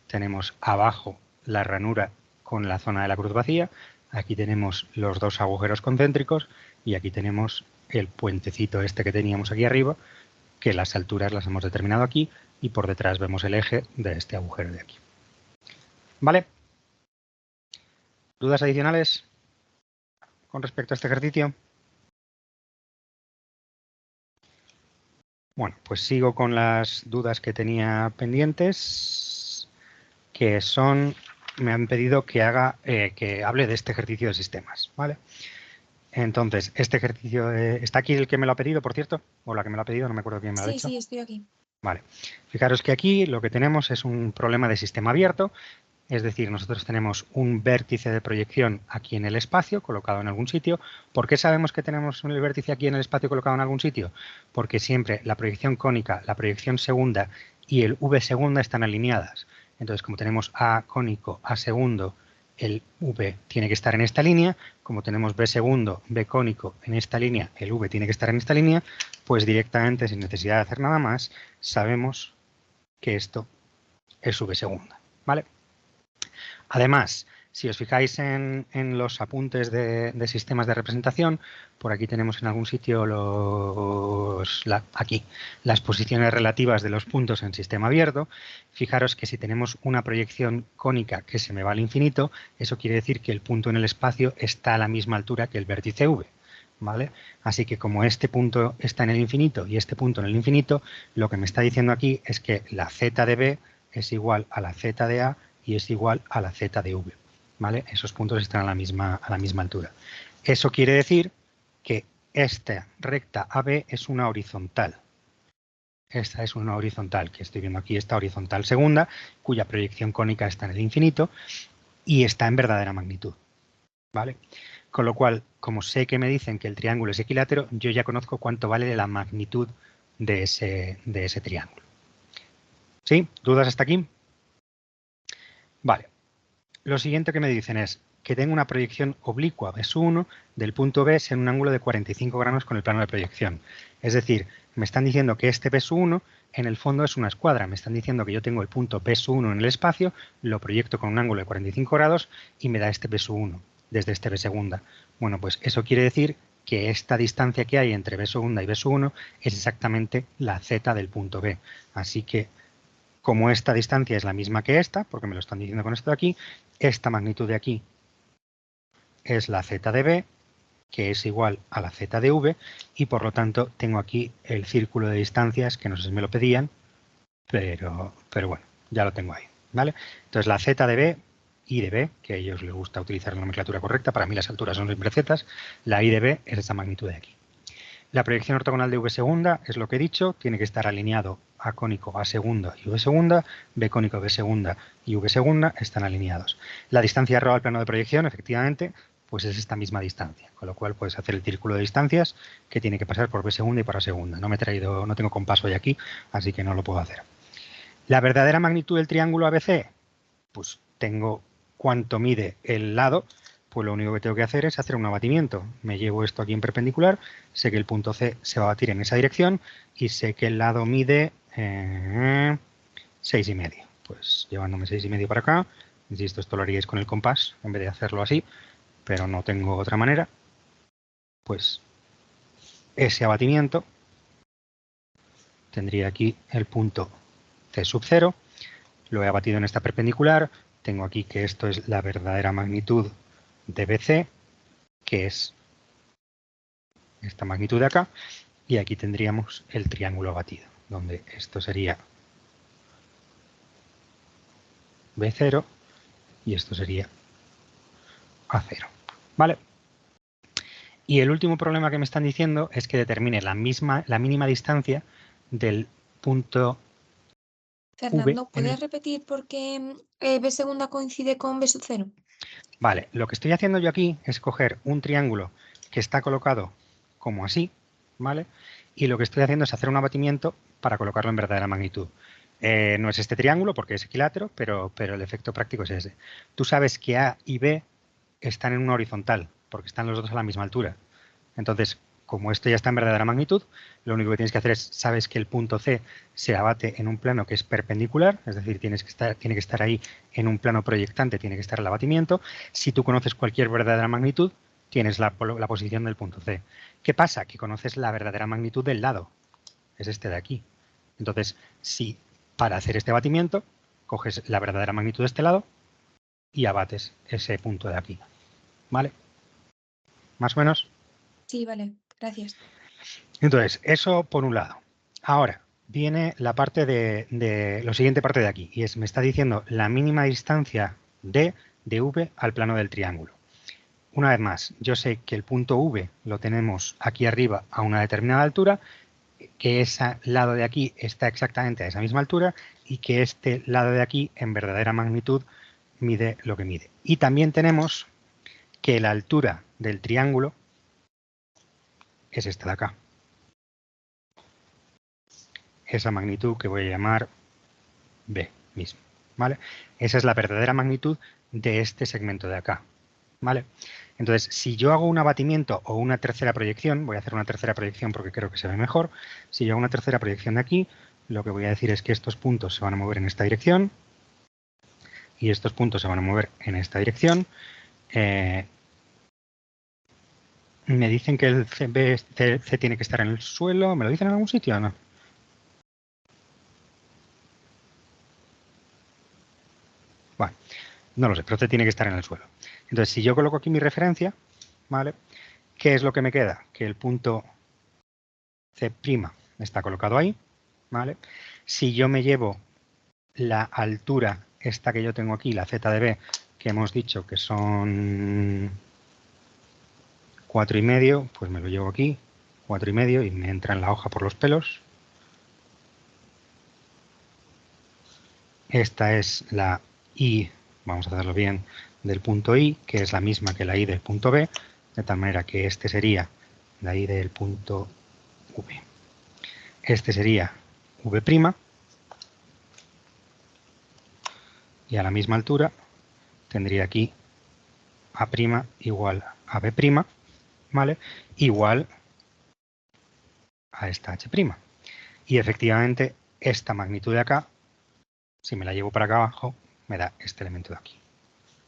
Tenemos abajo la ranura con la zona de la cruz vacía. Aquí tenemos los dos agujeros concéntricos y aquí tenemos el puentecito este que teníamos aquí arriba, que las alturas las hemos determinado aquí y por detrás vemos el eje de este agujero de aquí. ¿Vale? ¿Dudas adicionales con respecto a este ejercicio? Bueno, pues sigo con las dudas que tenía pendientes, que son, me han pedido que hable de este ejercicio de sistemas, ¿vale? Entonces, este ejercicio está aquí el que me lo ha pedido, por cierto, o la que me lo ha pedido, no me acuerdo quién me lo ha Sí, dicho. sí, estoy aquí. Vale. Fijaros que aquí lo que tenemos es un problema de sistema abierto, es decir, nosotros tenemos un vértice de proyección aquí en el espacio, colocado en algún sitio. ¿Por qué sabemos que tenemos el vértice aquí en el espacio colocado en algún sitio? Porque siempre la proyección cónica, la proyección segunda y el V segunda están alineadas. Entonces, como tenemos A cónico, A segundo, el V tiene que estar en esta línea. Como tenemos B segundo, B cónico en esta línea, el V tiene que estar en esta línea, pues directamente, sin necesidad de hacer nada más, sabemos que esto es V segunda, ¿vale? Además, si os fijáis en los apuntes de sistemas de representación, por aquí tenemos en algún sitio aquí las posiciones relativas de los puntos en sistema abierto. Fijaros que si tenemos una proyección cónica que se me va al infinito, eso quiere decir que el punto en el espacio está a la misma altura que el vértice V. ¿Vale? Así que como este punto está en el infinito y este punto en el infinito, lo que me está diciendo aquí es que la z de B es igual a la z de A y es igual a la z de V. ¿Vale? Esos puntos están a la misma altura. Eso quiere decir que esta recta AB es una horizontal. Esta es una horizontal, que estoy viendo aquí, esta horizontal segunda, cuya proyección cónica está en el infinito y está en verdadera magnitud. ¿Vale? Con lo cual, como sé que me dicen que el triángulo es equilátero, yo ya conozco cuánto vale la magnitud de ese triángulo. ¿Sí? ¿Dudas hasta aquí? Vale. Lo siguiente que me dicen es que tengo una proyección oblicua B1 del punto B en un ángulo de 45 grados con el plano de proyección. Es decir, me están diciendo que este B1 en el fondo es una escuadra. Me están diciendo que yo tengo el punto B1 en el espacio, lo proyecto con un ángulo de 45 grados y me da este B1 desde este B segunda. Bueno, pues eso quiere decir que esta distancia que hay entre B segunda y B1 es exactamente la Z del punto B. Así que, como esta distancia es la misma que esta, porque me lo están diciendo con esto de aquí, esta magnitud de aquí es la Z de B, que es igual a la Z de V, y por lo tanto tengo aquí el círculo de distancias, que no sé si me lo pedían, pero bueno, ya lo tengo ahí, ¿vale? Entonces la Z de B, I de B, que a ellos les gusta utilizar la nomenclatura correcta, para mí las alturas son siempre Z, la I de B es esa magnitud de aquí. La proyección ortogonal de V segunda es lo que he dicho, tiene que estar alineado A cónico A segunda y V segunda, B cónico B segunda y V segunda están alineados. La distancia ρ al plano de proyección, efectivamente, pues es esta misma distancia, con lo cual puedes hacer el círculo de distancias que tiene que pasar por B segunda y por A segunda. No tengo compás hoy aquí, así que no lo puedo hacer. La verdadera magnitud del triángulo ABC, pues tengo cuánto mide el lado, pues lo único que tengo que hacer es hacer un abatimiento. Me llevo esto aquí en perpendicular, sé que el punto C se va a batir en esa dirección y sé que el lado mide 6,5. Pues llevándome 6,5 para acá, insisto, esto lo haríais con el compás en vez de hacerlo así, pero no tengo otra manera, pues ese abatimiento tendría aquí el punto C sub 0, lo he abatido en esta perpendicular, tengo aquí que esto es la verdadera magnitud de BC, que es esta magnitud de acá, y aquí tendríamos el triángulo abatido, donde esto sería B0 y esto sería A0. ¿Vale? Y el último problema que me están diciendo es que determine la mínima distancia del punto Fernando, V. ¿puedes repetir por qué B segunda coincide con B sub 0? Vale, lo que estoy haciendo yo aquí es coger un triángulo que está colocado como así, ¿vale? Y lo que estoy haciendo es hacer un abatimiento para colocarlo en verdadera magnitud. No es este triángulo porque es equilátero, pero el efecto práctico es ese. Tú sabes que A y B están en una horizontal, porque están los dos a la misma altura. Entonces, como esto ya está en verdadera magnitud, lo único que tienes que hacer es, sabes que el punto C se abate en un plano que es perpendicular, es decir, tiene que estar ahí en un plano proyectante, tiene que estar el abatimiento. Si tú conoces cualquier verdadera magnitud, tienes la posición del punto C. ¿Qué pasa? Que conoces la verdadera magnitud del lado, es este de aquí. Entonces, si para hacer este abatimiento, coges la verdadera magnitud de este lado y abates ese punto de aquí. ¿Vale? ¿Más o menos? Sí, vale, gracias. Entonces, eso por un lado. Ahora, viene la parte lo siguiente parte de aquí, y me está diciendo la mínima distancia de V al plano del triángulo. una vez más, yo sé que el punto V lo tenemos aquí arriba a una determinada altura, que ese lado de aquí está exactamente a esa misma altura y que este lado de aquí en verdadera magnitud mide lo que mide. Y también tenemos que la altura del triángulo es esta de acá. Esa magnitud que voy a llamar B mismo, ¿vale? Esa es la verdadera magnitud de este segmento de acá, ¿vale? Entonces, si yo hago un abatimiento o una tercera proyección, voy a hacer una tercera proyección porque creo que se ve mejor. Si yo hago una tercera proyección de aquí, lo que voy a decir es que estos puntos se van a mover en esta dirección y estos puntos se van a mover en esta dirección. Me dicen que el C tiene que estar en el suelo. ¿Me lo dicen en algún sitio o no? Bueno, no lo sé, pero C tiene que estar en el suelo. Entonces, si yo coloco aquí mi referencia, ¿vale? ¿Qué es lo que me queda? Que el punto C' está colocado ahí, ¿vale? Si yo me llevo la altura esta que yo tengo aquí, la Z de B, que hemos dicho que son 4,5, pues me lo llevo aquí, 4,5 y me entra en la hoja por los pelos. Esta es la I, vamos a hacerlo bien, del punto I, que es la misma que la I del punto B, de tal manera que este sería la I del punto V. Este sería V', y a la misma altura tendría aquí A' igual a B', ¿vale? Igual a esta H'. Y efectivamente esta magnitud de acá, si me la llevo para acá abajo, me da este elemento de aquí,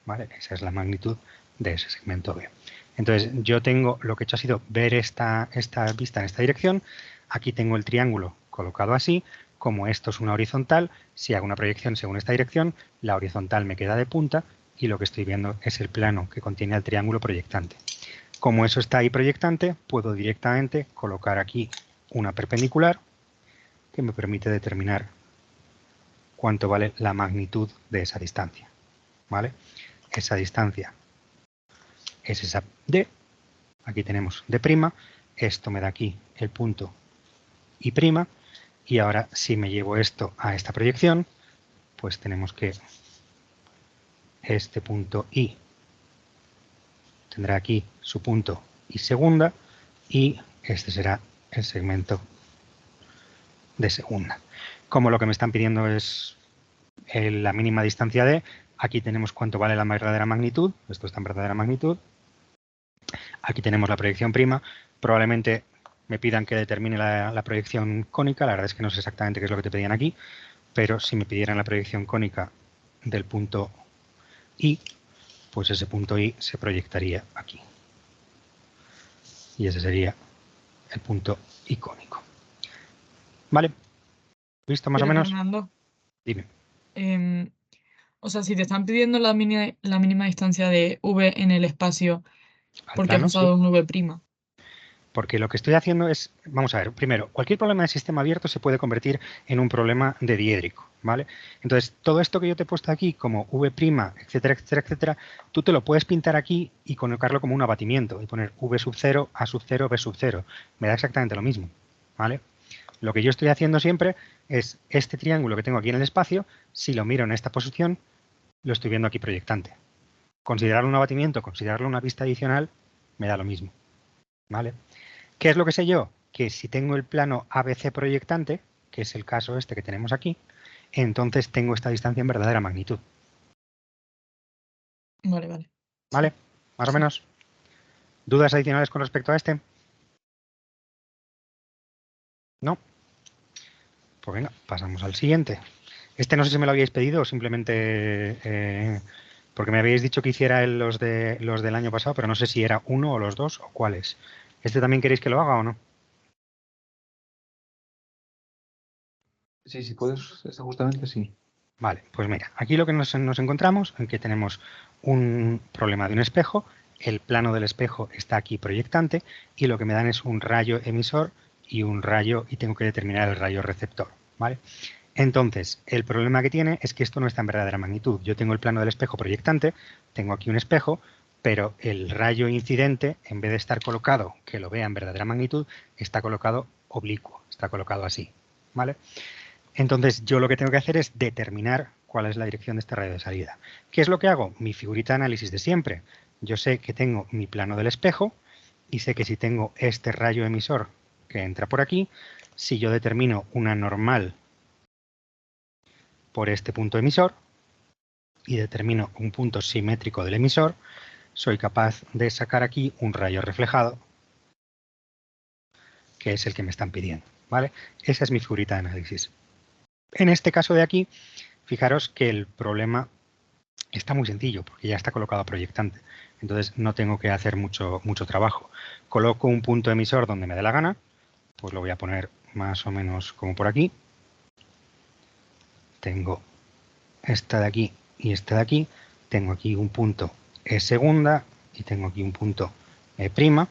¿vale? Esa es la magnitud de ese segmento B. Entonces yo tengo, lo que he hecho ha sido ver esta vista en esta dirección. Aquí tengo el triángulo colocado así. Como esto es una horizontal, si hago una proyección según esta dirección, la horizontal me queda de punta y lo que estoy viendo es el plano que contiene el triángulo proyectante. Como eso está ahí proyectante, puedo directamente colocar aquí una perpendicular que me permite determinar cuánto vale la magnitud de esa distancia, ¿vale? Esa distancia es esa D. Aquí tenemos D'. Esto me da aquí el punto I'. Y ahora, si me llevo esto a esta proyección, pues tenemos que este punto I tendrá aquí su punto I segunda y este será el segmento de segunda. Como lo que me están pidiendo es la mínima distancia D, aquí tenemos cuánto vale la verdadera magnitud. Esto está en verdadera magnitud. Aquí tenemos la proyección prima. Probablemente me pidan que determine la proyección cónica. La verdad es que no sé exactamente qué es lo que te pedían aquí, pero si me pidieran la proyección cónica del punto I, pues ese punto I se proyectaría aquí. Y ese sería el punto icónico. ¿Vale? ¿Visto más o menos? Fernando, Dime. o sea, si te están pidiendo la mínima distancia de V en el espacio, ¿por qué has usado un V'? Porque lo que estoy haciendo es, vamos a ver, primero, cualquier problema de sistema abierto se puede convertir en un problema de diédrico, ¿vale? Entonces, todo esto que yo te he puesto aquí como V', etcétera, etcétera, etcétera, tú te lo puedes pintar aquí y colocarlo como un abatimiento y poner V'0, A'0, B'0. Me da exactamente lo mismo, ¿vale? Lo que yo estoy haciendo siempre es este triángulo que tengo aquí en el espacio, si lo miro en esta posición, lo estoy viendo aquí proyectante. Considerarlo un abatimiento, considerarlo una vista adicional, me da lo mismo, ¿vale? ¿Qué es lo que sé yo? Que si tengo el plano ABC proyectante, que es el caso este que tenemos aquí, entonces tengo esta distancia en verdadera magnitud. Vale, vale. ¿Vale? Más o menos. ¿Dudas adicionales con respecto a este? ¿No? Pues venga, pasamos al siguiente. Este no sé si me lo habíais pedido o simplemente porque me habéis dicho que hiciera los del año pasado, pero no sé si era uno o los dos o cuáles. ¿Este también queréis que lo haga o no? Sí, si puedes, justamente sí. Vale, pues mira, aquí lo que nos encontramos es que tenemos un problema de un espejo, el plano del espejo está aquí proyectante y lo que me dan es un rayo emisor y un rayo, y tengo que determinar el rayo receptor, ¿vale? Entonces, el problema que tiene es que esto no está en verdadera magnitud. Yo tengo el plano del espejo proyectante, tengo aquí un espejo, pero el rayo incidente, en vez de estar colocado, que lo vea en verdadera magnitud, está colocado oblicuo, está colocado así, ¿vale? Entonces, yo lo que tengo que hacer es determinar cuál es la dirección de este rayo de salida. ¿Qué es lo que hago? Mi figurita de análisis de siempre. Yo sé que tengo mi plano del espejo y sé que si tengo este rayo emisor que entra por aquí, si yo determino una normal por este punto emisor y determino un punto simétrico del emisor, soy capaz de sacar aquí un rayo reflejado, que es el que me están pidiendo, ¿vale? Esa es mi figurita de análisis. En este caso de aquí, fijaros que el problema está muy sencillo, porque ya está colocado proyectante. Entonces no tengo que hacer mucho trabajo. Coloco un punto emisor donde me dé la gana, pues lo voy a poner más o menos como por aquí. Tengo esta de aquí y esta de aquí. Tengo aquí un punto E segunda y tengo aquí un punto E prima.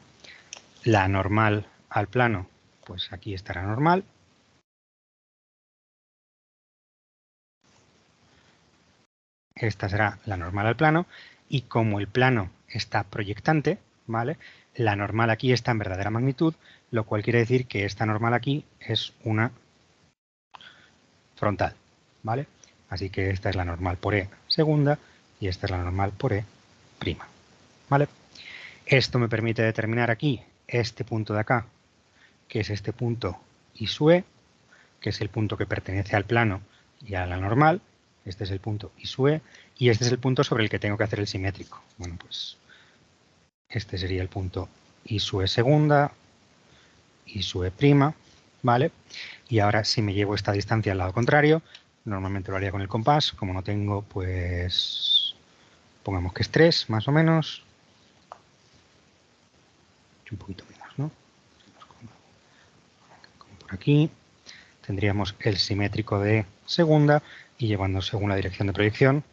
La normal al plano, pues aquí estará normal. Esta será la normal al plano. Y como el plano está proyectante, ¿vale? La normal aquí está en verdadera magnitud, lo cual quiere decir que esta normal aquí es una frontal, ¿vale? Así que esta es la normal por E segunda y esta es la normal por E prima, ¿vale? Esto me permite determinar aquí este punto de acá, que es este punto I sub E, que es el punto que pertenece al plano y a la normal. Este es el punto I sub E y este es el punto sobre el que tengo que hacer el simétrico. Bueno, pues este sería el punto I sub E segunda, I sub E prima, ¿vale? Y ahora si me llevo esta distancia al lado contrario, normalmente lo haría con el compás, como no tengo, pues pongamos que es 3 más o menos. Un poquito menos, ¿no? Como por aquí. Tendríamos el simétrico de segunda y llevando según la dirección de proyección,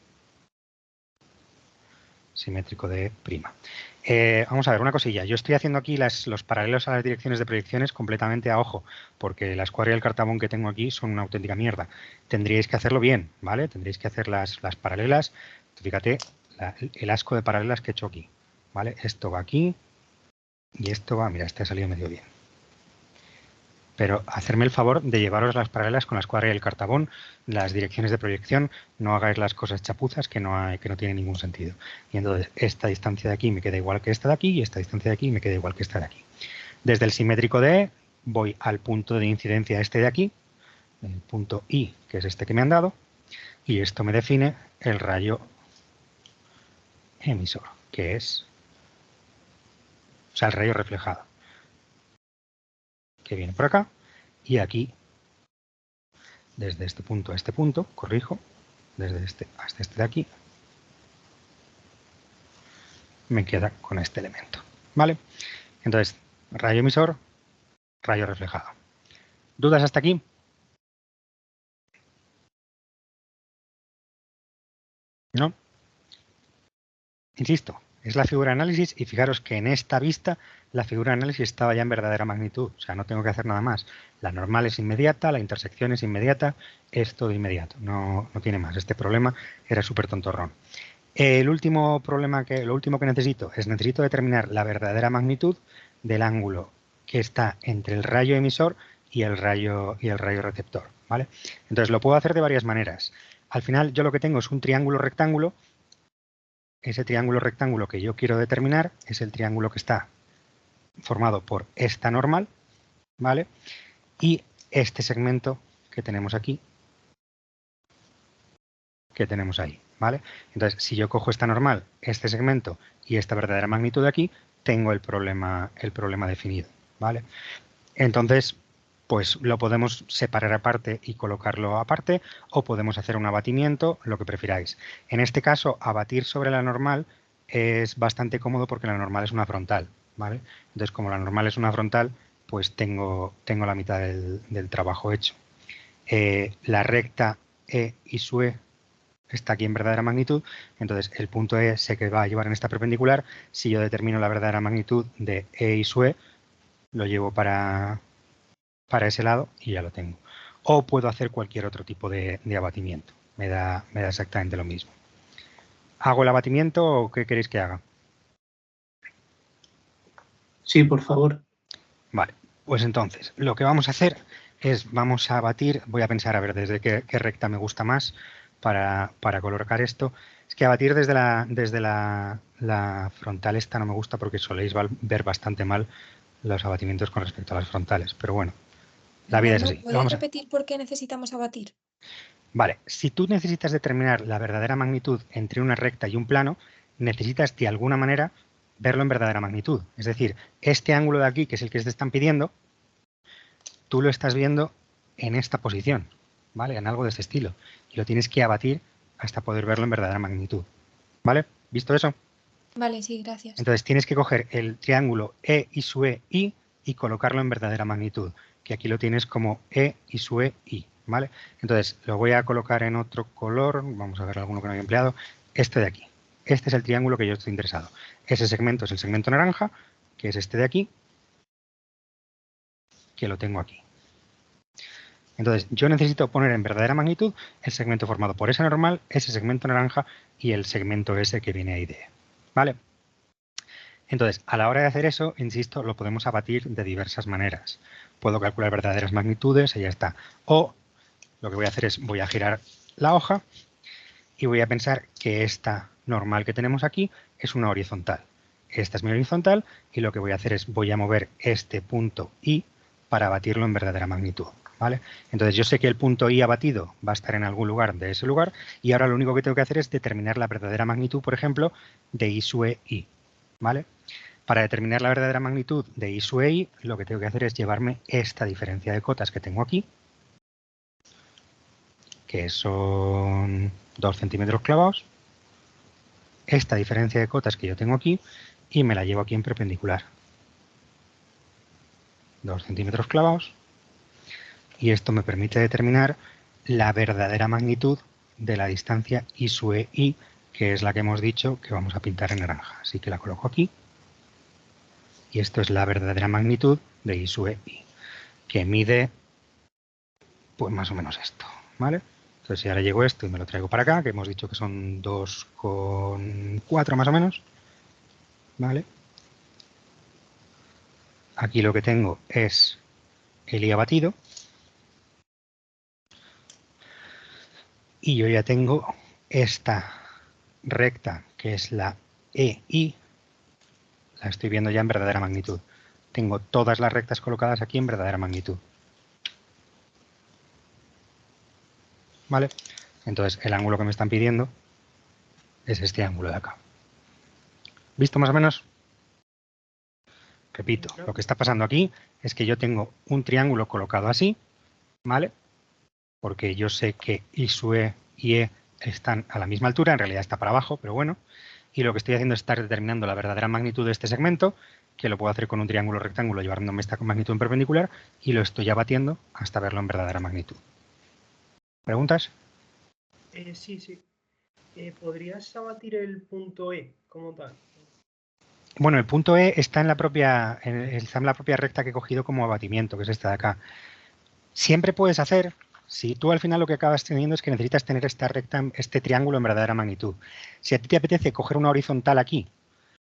simétrico de prima. Vamos a ver una cosilla. Yo estoy haciendo aquí los paralelos a las direcciones de proyecciones completamente a ojo, porque la escuadra y el cartabón que tengo aquí son una auténtica mierda. Tendríais que hacerlo bien, ¿vale? Tendréis que hacer las paralelas. Fíjate el asco de paralelas que he hecho aquí, ¿vale? Esto va aquí y esto va, mira, este ha salido medio bien. Pero hacerme el favor de llevaros las paralelas con la escuadra y el cartabón, las direcciones de proyección, no hagáis las cosas chapuzas que no tienen ningún sentido. Y entonces esta distancia de aquí me queda igual que esta de aquí y esta distancia de aquí me queda igual que esta de aquí. Desde el simétrico de E voy al punto de incidencia este de aquí, el punto I, que es este que me han dado, y esto me define el rayo emisor, que es, o sea, el rayo reflejado, que viene por acá, y aquí, desde este punto a este punto, corrijo, desde este hasta este de aquí, me queda con este elemento, ¿vale? Entonces, rayo emisor, rayo reflejado. ¿Dudas hasta aquí? ¿No? Insisto, es la figura de análisis y fijaros que en esta vista la figura de análisis estaba ya en verdadera magnitud, o sea, no tengo que hacer nada más. La normal es inmediata, la intersección es inmediata, es todo inmediato, no tiene más. Este problema era súper tontorrón. El último problema lo último que necesito determinar la verdadera magnitud del ángulo que está entre el rayo emisor y el rayo receptor, ¿vale? Entonces lo puedo hacer de varias maneras. Al final yo lo que tengo es un triángulo rectángulo. Ese triángulo rectángulo que yo quiero determinar es el triángulo que está formado por esta normal, ¿vale? Y este segmento que tenemos aquí, que tenemos ahí, ¿vale? Entonces, si yo cojo esta normal, este segmento y esta verdadera magnitud de aquí, tengo el problema definido, ¿vale? Entonces, pues lo podemos separar aparte y colocarlo aparte, o podemos hacer un abatimiento, lo que prefiráis. En este caso, abatir sobre la normal es bastante cómodo porque la normal es una frontal, ¿vale? Entonces, como la normal es una frontal, pues tengo la mitad del trabajo hecho. La recta E y su E está aquí en verdadera magnitud, entonces el punto E sé que va a llevar en esta perpendicular. Si yo determino la verdadera magnitud de E y su E, lo llevo para ese lado y ya lo tengo. O puedo hacer cualquier otro tipo de abatimiento. Me da exactamente lo mismo. ¿Hago el abatimiento o qué queréis que haga? Sí, por favor. Vale, pues entonces, lo que vamos a hacer es, vamos a abatir, voy a pensar a ver desde qué recta me gusta más para colocar esto. Es que abatir desde la frontal esta no me gusta porque soléis ver bastante mal los abatimientos con respecto a las frontales, pero bueno, la vida es así. ¿Puedes repetir por qué necesitamos abatir? Vale, si tú necesitas determinar la verdadera magnitud entre una recta y un plano, necesitas de alguna manera verlo en verdadera magnitud. Es decir, este ángulo de aquí, que es el que te están pidiendo, tú lo estás viendo en esta posición, ¿vale? En algo de este estilo. Y lo tienes que abatir hasta poder verlo en verdadera magnitud. ¿Vale? ¿Visto eso? Vale, sí, gracias. Entonces tienes que coger el triángulo E y su E, I y colocarlo en verdadera magnitud, que aquí lo tienes como E y su E, I. ¿Vale? Entonces lo voy a colocar en otro color, vamos a ver alguno que no había empleado, este de aquí. Este es el triángulo que yo estoy interesado. Ese segmento es el segmento naranja, que es este de aquí, que lo tengo aquí. Entonces yo necesito poner en verdadera magnitud el segmento formado por ese normal, ese segmento naranja y el segmento ese que viene ahí de E. ¿Vale? Entonces, a la hora de hacer eso, insisto, lo podemos abatir de diversas maneras. Puedo calcular verdaderas magnitudes y ya está. O lo que voy a hacer es, voy a girar la hoja y voy a pensar que esta normal que tenemos aquí es una horizontal. Esta es mi horizontal y lo que voy a hacer es, voy a mover este punto I para abatirlo en verdadera magnitud. ¿Vale? Entonces yo sé que el punto I abatido va a estar en algún lugar de ese lugar y ahora lo único que tengo que hacer es determinar la verdadera magnitud, por ejemplo, de I sub E I. ¿Vale? Para determinar la verdadera magnitud de I sub I, lo que tengo que hacer es llevarme esta diferencia de cotas que tengo aquí, que son 2 centímetros clavados, esta diferencia de cotas que yo tengo aquí, y me la llevo aquí en perpendicular. 2 centímetros clavados, y esto me permite determinar la verdadera magnitud de la distancia I sub I, que es la que hemos dicho que vamos a pintar en naranja. Así que la coloco aquí. Y esto es la verdadera magnitud de I sub I, que mide pues más o menos esto, ¿vale? Entonces si ahora llego esto y me lo traigo para acá, que hemos dicho que son 2,4 más o menos, ¿vale? Aquí lo que tengo es el I abatido. Y yo ya tengo esta recta, que es la EI, la estoy viendo ya en verdadera magnitud. Tengo todas las rectas colocadas aquí en verdadera magnitud. ¿Vale? Entonces, el ángulo que me están pidiendo es este ángulo de acá. ¿Visto más o menos? Repito, lo que está pasando aquí es que yo tengo un triángulo colocado así, ¿vale? Porque yo sé que I sub E y E están a la misma altura, en realidad está para abajo, pero bueno. Y lo que estoy haciendo es estar determinando la verdadera magnitud de este segmento, que lo puedo hacer con un triángulo rectángulo llevándome esta magnitud en perpendicular, y lo estoy abatiendo hasta verlo en verdadera magnitud. ¿Preguntas? Sí. ¿Podrías abatir el punto E como tal? Bueno, el punto E está en la propia recta que he cogido como abatimiento, que es esta de acá. Siempre puedes hacer, si tú al final lo que acabas teniendo es que necesitas tener esta recta, este triángulo en verdadera magnitud. Si a ti te apetece coger una horizontal aquí,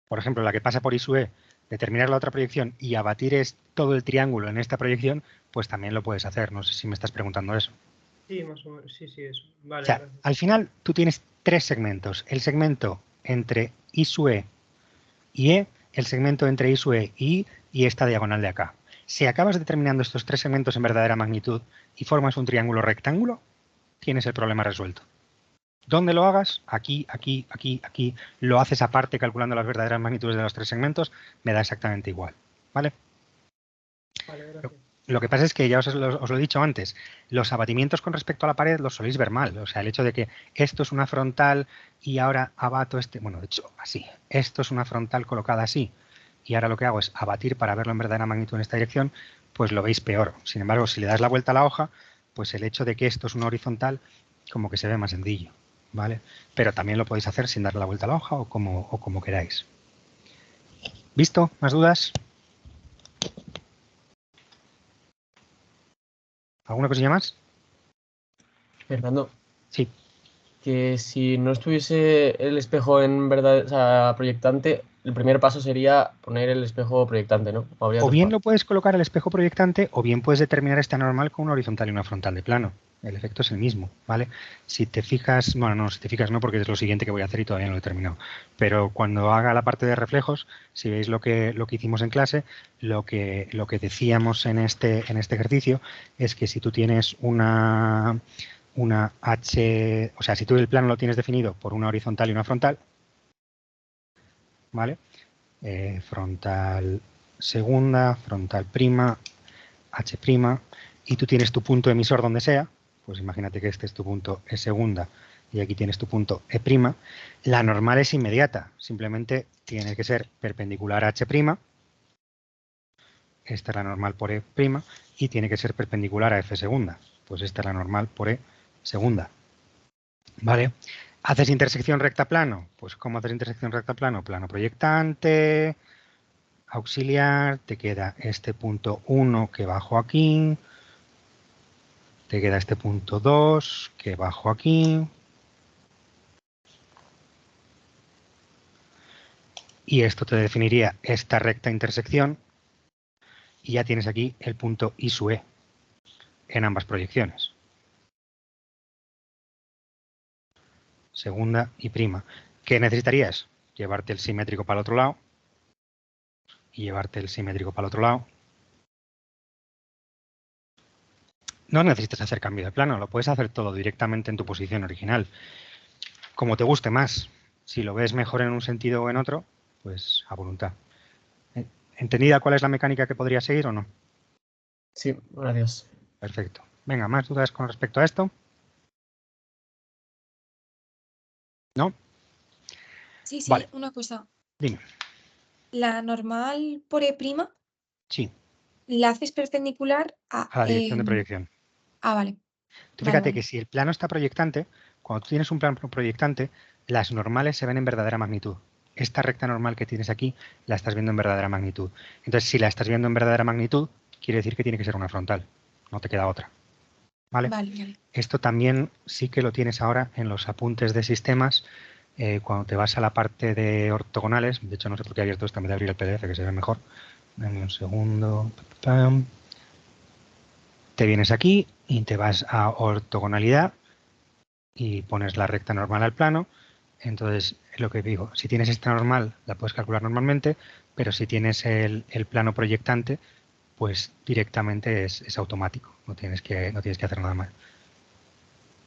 por ejemplo, la que pasa por I sub E, determinar la otra proyección y abatir todo el triángulo en esta proyección, pues también lo puedes hacer. No sé si me estás preguntando eso. Sí, más o menos. Sí, eso. Vale, o sea, gracias. al final tú tienes 3 segmentos. El segmento entre I sub E y E, el segmento entre I sub E y I y esta diagonal de acá. Si acabas determinando estos 3 segmentos en verdadera magnitud y formas un triángulo rectángulo, tienes el problema resuelto. ¿Dónde lo hagas? Aquí, aquí, aquí, aquí. Lo haces aparte calculando las verdaderas magnitudes de los 3 segmentos, me da exactamente igual. ¿Vale? Vale, gracias. Lo que pasa es que ya os lo he dicho antes, los abatimientos con respecto a la pared los soléis ver mal. O sea, el hecho de que esto es una frontal y ahora abato bueno, de hecho, así. Esto es una frontal colocada así y ahora lo que hago es abatir para verlo en verdadera magnitud en esta dirección, pues lo veis peor. Sin embargo, si le das la vuelta a la hoja, pues el hecho de que esto es una horizontal como que se ve más sencillo, ¿vale? Pero también lo podéis hacer sin darle la vuelta a la hoja o como queráis. ¿Visto? ¿Más dudas? ¿Alguna cosilla más? Fernando. Sí. Que si no estuviese el espejo en verdad, o sea, proyectante, el primer paso sería poner el espejo proyectante, ¿no? O bien lo puedes colocar el espejo proyectante o bien puedes determinar esta normal con una horizontal y una frontal de plano. El efecto es el mismo, ¿vale? Si te fijas, bueno, no, si te fijas no, porque es lo siguiente que voy a hacer y todavía no lo he terminado. Pero cuando haga la parte de reflejos, si veis lo que hicimos en clase, lo que decíamos en este ejercicio es que si tú tienes una H, o sea, si tú el plano lo tienes definido por una horizontal y una frontal, ¿vale? Frontal segunda, frontal prima, H prima, y tú tienes tu punto emisor donde sea, pues imagínate que este es tu punto E segunda y aquí tienes tu punto E prima, la normal es inmediata, simplemente tiene que ser perpendicular a H prima, esta es la normal por E prima, y tiene que ser perpendicular a F segunda, pues esta es la normal por E segunda, ¿vale? ¿Haces intersección recta plano? Pues ¿cómo haces intersección recta plano? Plano proyectante, auxiliar, te queda este punto 1 que bajo aquí, te queda este punto 2 que bajo aquí, y esto te definiría esta recta intersección, y ya tienes aquí el punto I sub E en ambas proyecciones. Segunda y prima. ¿Qué necesitarías? Llevarte el simétrico para el otro lado y llevarte el simétrico para el otro lado. No necesitas hacer cambio de plano, lo puedes hacer todo directamente en tu posición original. Como te guste más. Si lo ves mejor en un sentido o en otro, pues a voluntad. ¿Entendida cuál es la mecánica que podría seguir o no? Sí, gracias. Perfecto. Venga, ¿más dudas con respecto a esto? ¿No? Sí, Vale. una cosa. Dime. La normal por E', Sí. la haces perpendicular A la dirección de proyección. Vale. Tú fíjate que si el plano está proyectante, cuando tú tienes un plano proyectante, las normales se ven en verdadera magnitud. Esta recta normal que tienes aquí la estás viendo en verdadera magnitud. Entonces, si la estás viendo en verdadera magnitud, quiere decir que tiene que ser una frontal. No te queda otra. ¿Vale? Vale. Esto también sí que lo tienes ahora en los apuntes de sistemas. Cuando te vas a la parte de ortogonales, de hecho no sé por qué he abierto esto en vez de abrir el PDF, que se ve mejor. Dame un segundo. Te vienes aquí y te vas a ortogonalidad y pones la recta normal al plano. Entonces, lo que digo, si tienes esta normal, la puedes calcular normalmente, pero si tienes el plano proyectante, pues directamente es automático, no tienes que hacer nada más.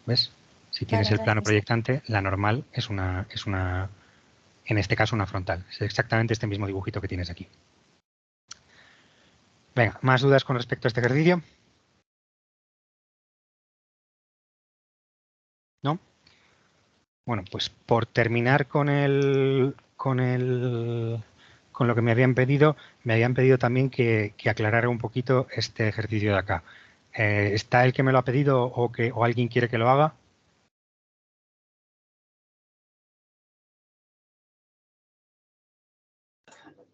¿Ves? Si tienes el plano proyectante, la normal es una, en este caso, una frontal. Es exactamente este mismo dibujito que tienes aquí. Venga, ¿más dudas con respecto a este ejercicio? ¿No? Bueno, pues por terminar con lo que me habían pedido también que aclarara un poquito este ejercicio de acá. ¿Está el que me lo ha pedido o alguien quiere que lo haga?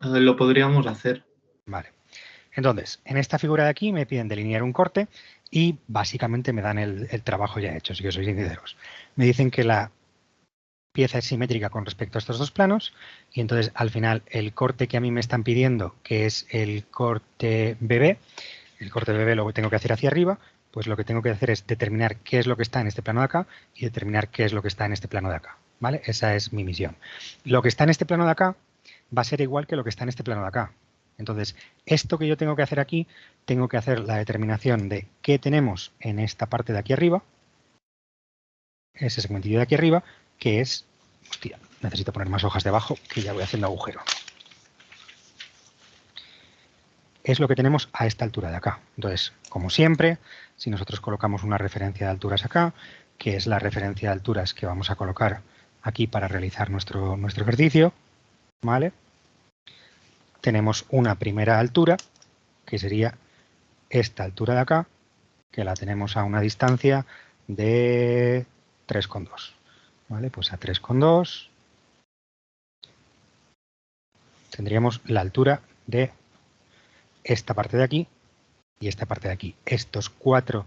Lo podríamos hacer. Vale. Entonces, en esta figura de aquí me piden delinear un corte y básicamente me dan el trabajo ya hecho, si que sois sinceros. Me dicen que la pieza es simétrica con respecto a estos dos planos y entonces al final el corte que a mí me están pidiendo, que es el corte BB, lo tengo que hacer hacia arriba, pues lo que tengo que hacer es determinar qué es lo que está en este plano de acá y determinar qué es lo que está en este plano de acá. ¿Vale? Esa es mi misión. Lo que está en este plano de acá va a ser igual que lo que está en este plano de acá. Entonces, esto que yo tengo que hacer aquí, tengo que hacer la determinación de qué tenemos en esta parte de aquí arriba, ese segmentillo de aquí arriba, que es... Hostia, necesito poner más hojas debajo, que ya voy haciendo agujero. Es lo que tenemos a esta altura de acá. Entonces, como siempre, si nosotros colocamos una referencia de alturas acá, que es la referencia de alturas que vamos a colocar aquí para realizar nuestro ejercicio, ¿vale? Tenemos una primera altura, que sería esta altura de acá, que la tenemos a una distancia de 3,2. ¿Vale? Pues a 3,2 tendríamos la altura de esta parte de aquí y esta parte de aquí. Estos 4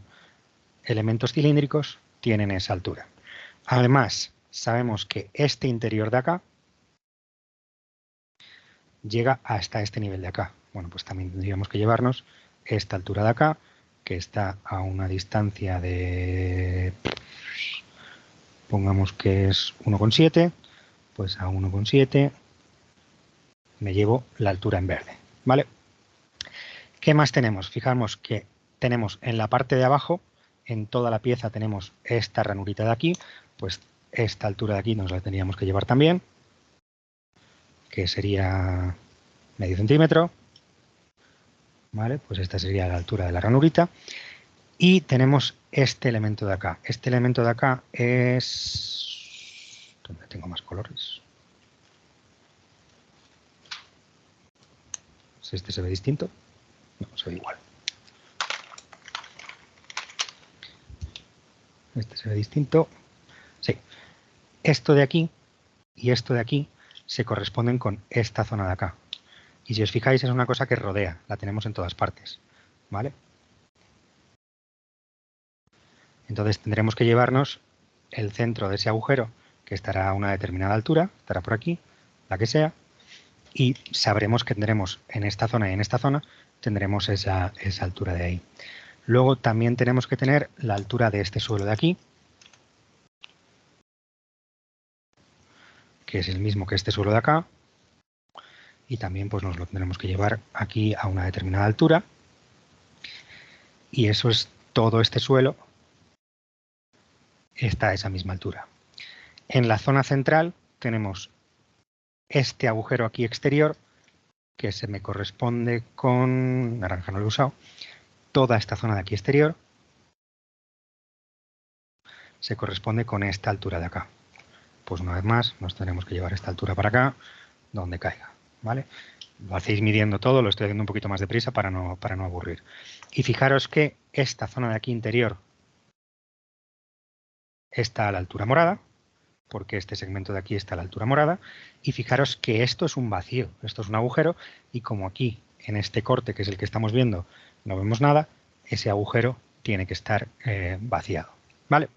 elementos cilíndricos tienen esa altura. Además, sabemos que este interior de acá llega hasta este nivel de acá. Bueno, pues también tendríamos que llevarnos esta altura de acá, que está a una distancia de, pongamos que es 1,7, pues a 1,7 me llevo la altura en verde, ¿vale? ¿Qué más tenemos? Fijamos que tenemos en la parte de abajo, en toda la pieza tenemos esta ranurita de aquí, pues esta altura de aquí nos la tendríamos que llevar también, que sería medio centímetro, ¿vale? Pues esta sería la altura de la ranurita. Y tenemos este elemento de acá. Este elemento de acá es... ¿Dónde tengo más colores? Si este se ve distinto. No, se ve igual. Este se ve distinto. Sí. Esto de aquí y esto de aquí se corresponden con esta zona de acá. Y si os fijáis es una cosa que rodea. La tenemos en todas partes. ¿Vale? Entonces tendremos que llevarnos el centro de ese agujero, que estará a una determinada altura, estará por aquí, la que sea, y sabremos que tendremos en esta zona y en esta zona, tendremos esa altura de ahí. Luego también tenemos que tener la altura de este suelo de aquí, que es el mismo que este suelo de acá, y también pues nos lo tendremos que llevar aquí a una determinada altura, y eso es todo este suelo. Está a esa misma altura. En la zona central tenemos este agujero aquí exterior que se me corresponde con, naranja no lo he usado, toda esta zona de aquí exterior se corresponde con esta altura de acá. Pues una vez más nos tenemos que llevar esta altura para acá donde caiga, ¿vale? Lo hacéis midiendo todo, lo estoy haciendo un poquito más deprisa para no aburrir. Y fijaros que esta zona de aquí interior está a la altura morada, porque este segmento de aquí está a la altura morada, y fijaros que esto es un vacío, esto es un agujero, y como aquí, en este corte, que es el que estamos viendo, no vemos nada, ese agujero tiene que estar vaciado, ¿vale?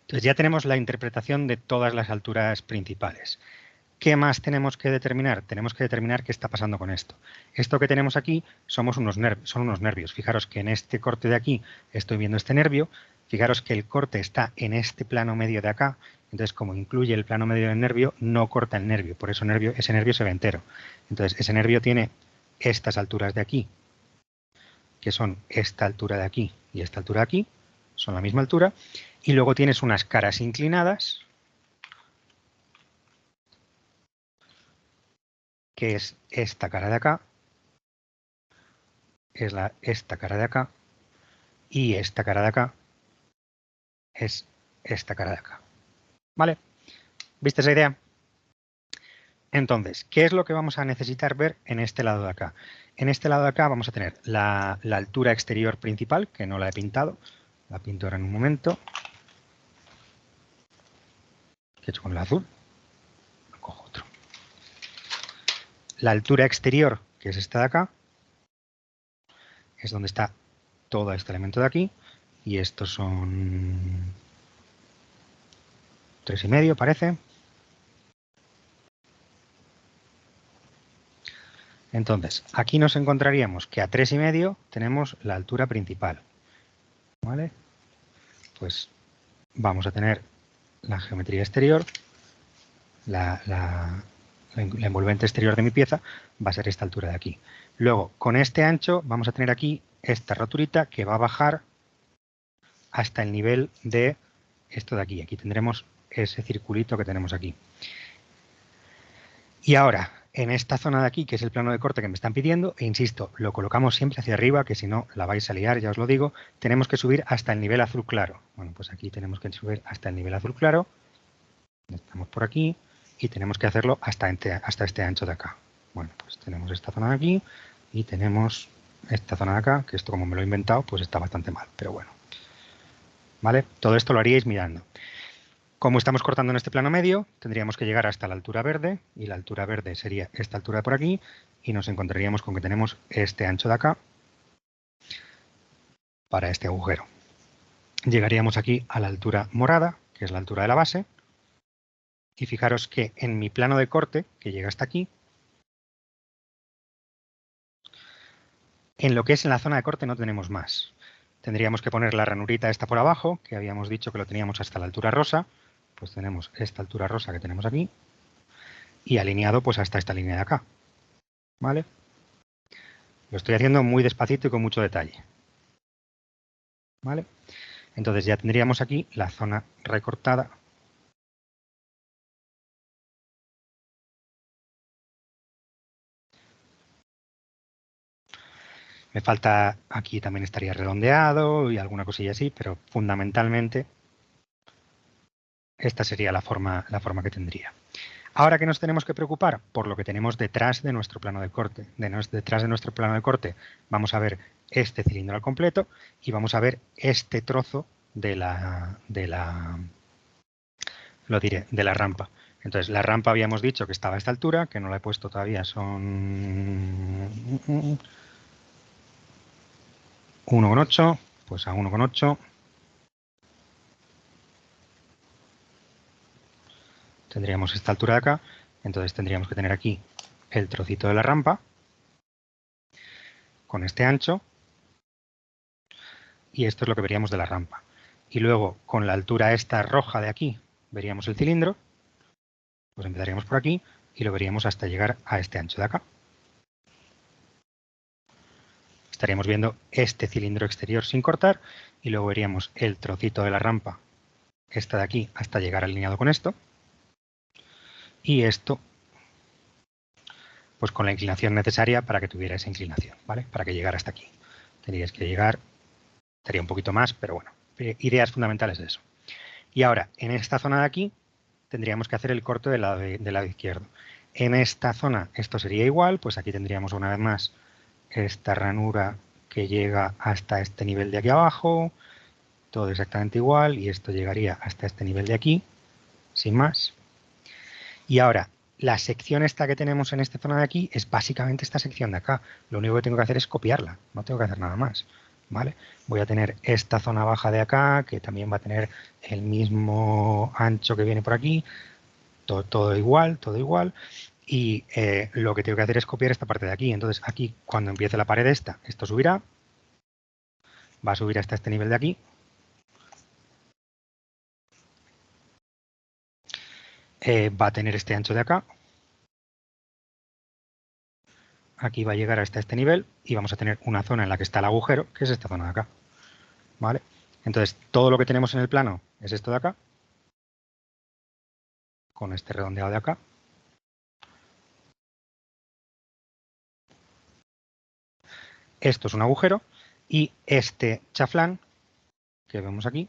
Entonces ya tenemos la interpretación de todas las alturas principales. ¿Qué más tenemos que determinar? Tenemos que determinar qué está pasando con esto. Esto que tenemos aquí son unos nervios. Fijaros que en este corte de aquí estoy viendo este nervio. Fijaros que el corte está en este plano medio de acá. Entonces, como incluye el plano medio del nervio, no corta el nervio. Por eso ese nervio se ve entero. Entonces, ese nervio tiene estas alturas de aquí, que son esta altura de aquí y esta altura de aquí. Son la misma altura. Y luego tienes unas caras inclinadas, que es esta cara de acá, es esta cara de acá, y esta cara de acá es esta cara de acá. ¿Vale? ¿Viste esa idea? Entonces, ¿qué es lo que vamos a necesitar ver en este lado de acá? En este lado de acá vamos a tener la altura exterior principal, que no la he pintado, la pinto ahora en un momento. ¿Qué he hecho con el azul? Cojo otro. La altura exterior, que es esta de acá, es donde está todo este elemento de aquí, y estos son 3,5, parece. Entonces, aquí nos encontraríamos que a 3,5 tenemos la altura principal, ¿vale? Pues vamos a tener la geometría exterior, la envolvente exterior de mi pieza va a ser esta altura de aquí. Luego, con este ancho vamos a tener aquí esta roturita que va a bajar hasta el nivel de esto de aquí. Aquí tendremos ese circulito que tenemos aquí. Y ahora, en esta zona de aquí, que es el plano de corte que me están pidiendo, e insisto, lo colocamos siempre hacia arriba, que si no la vais a liar, ya os lo digo, tenemos que subir hasta el nivel azul claro. Bueno, pues aquí tenemos que subir hasta el nivel azul claro. Estamos por aquí. Y tenemos que hacerlo hasta este ancho de acá. Bueno, pues tenemos esta zona de aquí y tenemos esta zona de acá, que esto como me lo he inventado, pues está bastante mal, pero bueno. ¿Vale? Todo esto lo haríais mirando. Como estamos cortando en este plano medio, tendríamos que llegar hasta la altura verde, y la altura verde sería esta altura de por aquí, y nos encontraríamos con que tenemos este ancho de acá para este agujero. Llegaríamos aquí a la altura morada, que es la altura de la base, y fijaros que en mi plano de corte, que llega hasta aquí, En lo que es en la zona de corte no tenemos más. Tendríamos que poner la ranurita esta por abajo, que habíamos dicho que lo teníamos hasta la altura rosa. Pues tenemos esta altura rosa que tenemos aquí. Y alineado pues hasta esta línea de acá. ¿Vale? Lo estoy haciendo muy despacito y con mucho detalle. ¿Vale? Entonces ya tendríamos aquí la zona recortada. Me falta, aquí también estaría redondeado y alguna cosilla así, pero fundamentalmente esta sería la forma que tendría. Ahora, ¿qué nos tenemos que preocupar? Por lo que tenemos detrás de nuestro plano de corte. Detrás de nuestro plano de corte vamos a ver este cilindro al completo y vamos a ver este trozo de la rampa. Entonces, la rampa habíamos dicho que estaba a esta altura, que no la he puesto todavía, son 1,8, pues a 1,8 tendríamos esta altura de acá, entonces tendríamos que tener aquí el trocito de la rampa con este ancho y esto es lo que veríamos de la rampa. Y luego con la altura esta roja de aquí veríamos el cilindro, pues empezaríamos por aquí y lo veríamos hasta llegar a este ancho de acá. Estaríamos viendo este cilindro exterior sin cortar y luego veríamos el trocito de la rampa, esta de aquí, hasta llegar alineado con esto. Y esto, pues con la inclinación necesaria para que tuviera esa inclinación, ¿vale? Para que llegara hasta aquí. Tendríais que llegar, estaría un poquito más, pero bueno, ideas fundamentales de eso. Y ahora, en esta zona de aquí, tendríamos que hacer el corte del lado izquierdo. En esta zona esto sería igual, pues aquí tendríamos una vez más esta ranura que llega hasta este nivel de aquí abajo, todo exactamente igual, y esto llegaría hasta este nivel de aquí, sin más. Y ahora, la sección esta que tenemos en esta zona de aquí es básicamente esta sección de acá. Lo único que tengo que hacer es copiarla, no tengo que hacer nada más. ¿Vale? Voy a tener esta zona baja de acá, que también va a tener el mismo ancho que viene por aquí, todo igual, todo igual. Y lo que tengo que hacer es copiar esta parte de aquí. Entonces aquí, cuando empiece la pared esta, esto subirá, va a subir hasta este nivel de aquí. Va a tener este ancho de acá. Aquí va a llegar hasta este nivel y vamos a tener una zona en la que está el agujero, que es esta zona de acá. ¿Vale? Entonces, todo lo que tenemos en el plano es esto de acá, con este redondeado de acá. Esto es un agujero y este chaflán que vemos aquí,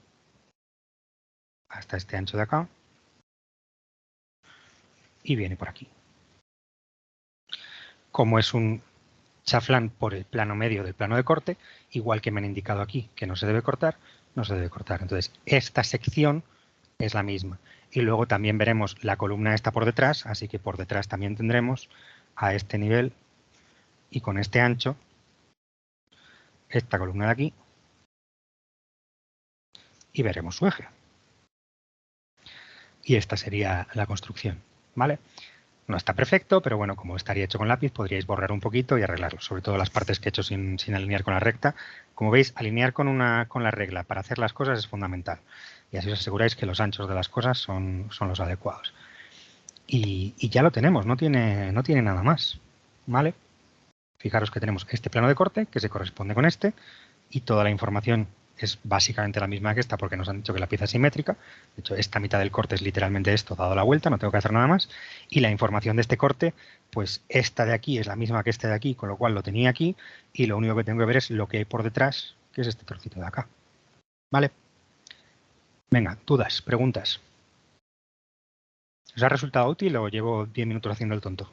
hasta este ancho de acá, y viene por aquí. Como es un chaflán por el plano medio del plano de corte, igual que me han indicado aquí que no se debe cortar, no se debe cortar. Entonces, esta sección es la misma. Y luego también veremos la columna esta por detrás, así que por detrás también tendremos a este nivel y con este ancho esta columna de aquí y veremos su eje. Y esta sería la construcción, ¿vale? No está perfecto, pero bueno, como estaría hecho con lápiz, podríais borrar un poquito y arreglarlo, sobre todo las partes que he hecho sin alinear con la recta. Como veis, alinear con la regla para hacer las cosas es fundamental. Y así os aseguráis que los anchos de las cosas son los adecuados. Y ya lo tenemos, no tiene nada más, ¿vale? Fijaros que tenemos este plano de corte que se corresponde con este y toda la información es básicamente la misma que esta porque nos han dicho que la pieza es simétrica. De hecho, esta mitad del corte es literalmente esto, dado la vuelta, no tengo que hacer nada más. Y la información de este corte, pues esta de aquí es la misma que esta de aquí, con lo cual lo tenía aquí y lo único que tengo que ver es lo que hay por detrás, que es este trocito de acá. ¿Vale? Venga, dudas, preguntas. ¿Os ha resultado útil o llevo 10 minutos haciendo el tonto?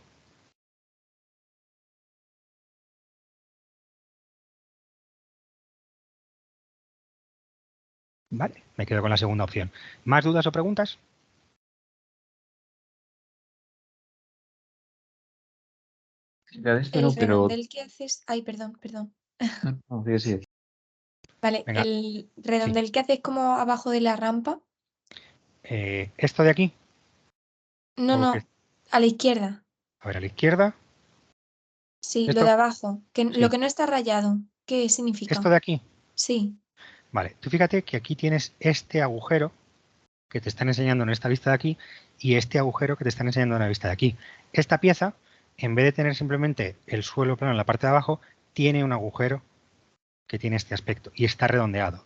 Vale, me quedo con la segunda opción. ¿Más dudas o preguntas? El redondel que haces... Ay, perdón. No, sí. Vale, Venga. el redondel que haces como abajo de la rampa. ¿Esto de aquí? No, ¿O qué? a la izquierda. A ver, a la izquierda. Sí, ¿Esto? lo de abajo. Sí. Lo que no está rayado, ¿qué significa? ¿Esto de aquí? Sí. Vale, tú fíjate que aquí tienes este agujero que te están enseñando en esta vista de aquí y este agujero que te están enseñando en la vista de aquí. Esta pieza, en vez de tener simplemente el suelo plano en la parte de abajo, tiene un agujero que tiene este aspecto y está redondeado.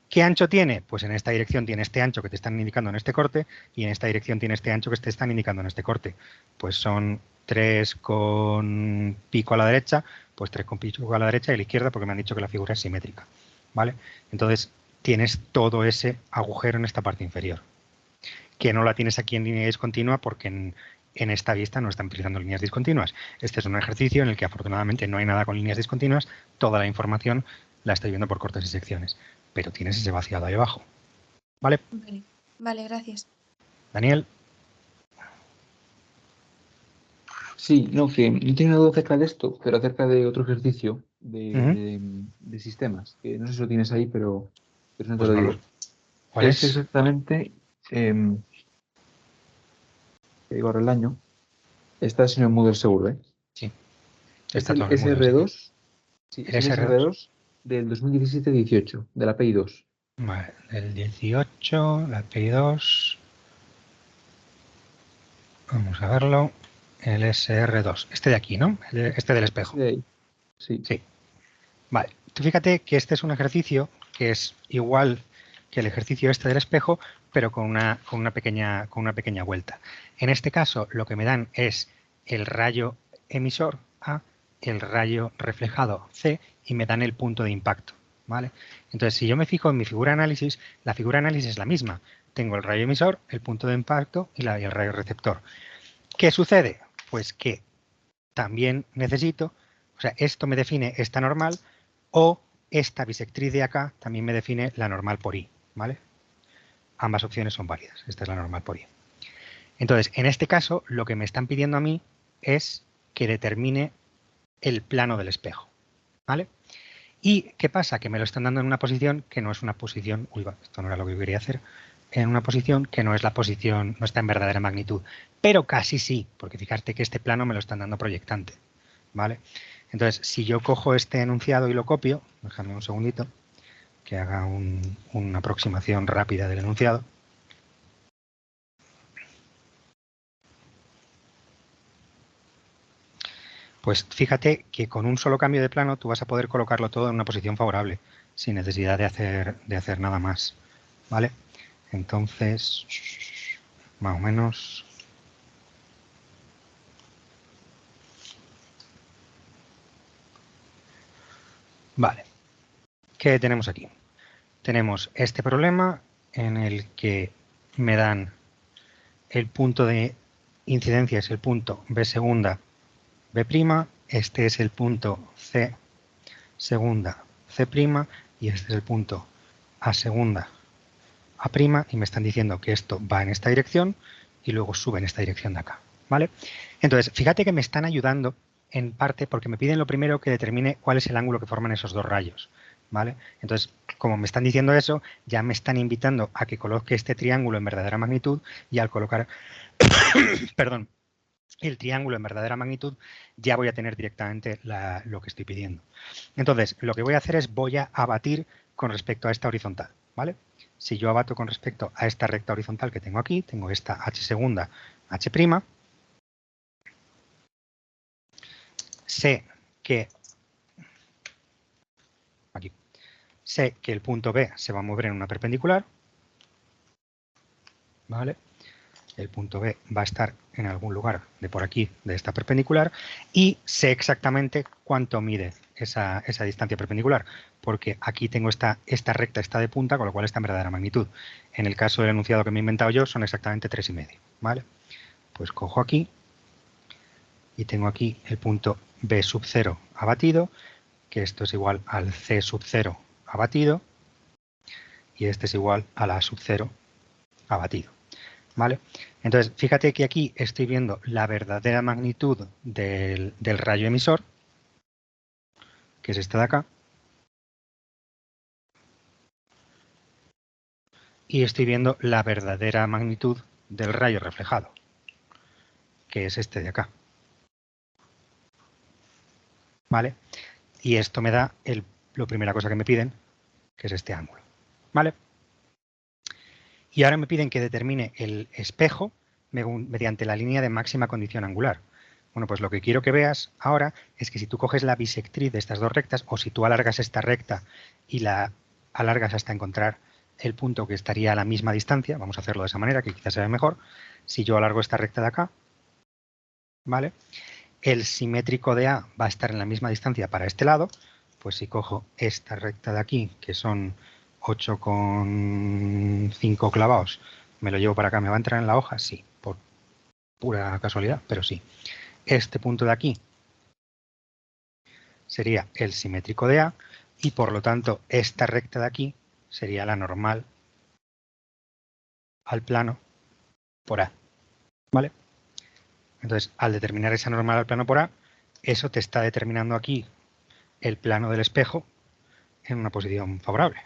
¿Qué ancho tiene? Pues en esta dirección tiene este ancho que te están indicando en este corte y en esta dirección tiene este ancho que te están indicando en este corte. Pues son 3 con pico a la derecha, pues 3 con pico a la derecha y a la izquierda porque me han dicho que la figura es simétrica. ¿Vale? Entonces tienes todo ese agujero en esta parte inferior. Que no la tienes aquí en línea discontinua porque en esta vista no están utilizando líneas discontinuas. Este es un ejercicio en el que afortunadamente no hay nada con líneas discontinuas, toda la información la estoy viendo por cortes y secciones, pero tienes ese vaciado ahí abajo. ¿Vale? Vale, gracias. Daniel. Sí, no, que no tengo duda acerca de esto, pero acerca de otro ejercicio de sistemas, que no sé si lo tienes ahí, pero no te Pues lo no digo. ¿Cuál Es es? exactamente, te digo ahora el año, está en el Moodle seguro, ¿eh? Sí. Es Está el todo en el Moodle, así que- SR2, sí, es el SR2 del 2017-18, de la API 2. Vale, el 18, la API 2. Vamos a verlo. El SR2. Este de aquí, ¿no? Este del espejo. De ahí, sí. Sí. Vale. Tú fíjate que este es un ejercicio que es igual que el ejercicio este del espejo, pero con una pequeña vuelta. En este caso, lo que me dan es el rayo emisor A, el rayo reflejado C y me dan el punto de impacto. ¿Vale? Entonces, si yo me fijo en mi figura de análisis, la figura de análisis es la misma. Tengo el rayo emisor, el punto de impacto y el rayo receptor. ¿Qué sucede? Pues que también necesito, o sea, esto me define esta normal o esta bisectriz de acá también me define la normal por I, ¿vale? Ambas opciones son válidas. Esta es la normal por I. Entonces, en este caso, lo que me están pidiendo a mí es que determine el plano del espejo, ¿vale? ¿Y qué pasa? Que me lo están dando en una posición que no es una posición, uy, esto no era lo que yo quería hacer, en una posición que no es la posición, no está en verdadera magnitud, pero casi sí, porque fíjate que este plano me lo están dando proyectante, ¿vale? Entonces, si yo cojo este enunciado y lo copio, déjame un segundito, que haga una aproximación rápida del enunciado. Pues fíjate que con un solo cambio de plano tú vas a poder colocarlo todo en una posición favorable, sin necesidad de hacer nada más, ¿vale? Entonces, más o menos. Vale. ¿Qué tenemos aquí? Tenemos este problema en el que me dan el punto de incidencia, es el punto B segunda, B', este es el punto C segunda, C', y este es el punto A segunda, A', y me están diciendo que esto va en esta dirección y luego sube en esta dirección de acá, ¿vale? Entonces, fíjate que me están ayudando en parte porque me piden lo primero que determine cuál es el ángulo que forman esos dos rayos, ¿vale? Entonces, como me están diciendo eso, ya me están invitando a que coloque este triángulo en verdadera magnitud y al colocar, perdón, el triángulo en verdadera magnitud, ya voy a tener directamente lo que estoy pidiendo. Entonces, lo que voy a hacer es voy a abatir con respecto a esta horizontal, ¿vale? Si yo abato con respecto a esta recta horizontal que tengo aquí, tengo esta H segunda, H', sé que aquí, sé que el punto B se va a mover en una perpendicular, ¿vale? El punto B va a estar en algún lugar de por aquí, de esta perpendicular, y sé exactamente cuánto mide esa distancia perpendicular, porque aquí tengo esta recta, está de punta, con lo cual está en verdadera magnitud. En el caso del enunciado que me he inventado yo, son exactamente 3,5, ¿vale? Pues cojo aquí y tengo aquí el punto B sub 0 abatido, que esto es igual al C sub 0 abatido, y este es igual a la A sub 0 abatido. ¿Vale? Entonces, fíjate que aquí estoy viendo la verdadera magnitud del rayo emisor, que es esta de acá, y estoy viendo la verdadera magnitud del rayo reflejado, que es este de acá. ¿vale? Y esto me da la primera cosa que me piden, que es este ángulo, ¿vale? Y ahora me piden que determine el espejo mediante la línea de máxima condición angular. Bueno, pues lo que quiero que veas ahora es que si tú coges la bisectriz de estas dos rectas, o si tú alargas esta recta y la alargas hasta encontrar el punto que estaría a la misma distancia, vamos a hacerlo de esa manera, que quizás sea mejor. Si yo alargo esta recta de acá, ¿vale? El simétrico de A va a estar en la misma distancia para este lado, pues si cojo esta recta de aquí, que son 8,5 clavados, me lo llevo para acá, ¿me va a entrar en la hoja? Sí, por pura casualidad, pero sí. Este punto de aquí sería el simétrico de A y por lo tanto esta recta de aquí sería la normal al plano por A, ¿vale? Entonces, al determinar esa normal al plano por A, eso te está determinando aquí el plano del espejo en una posición favorable,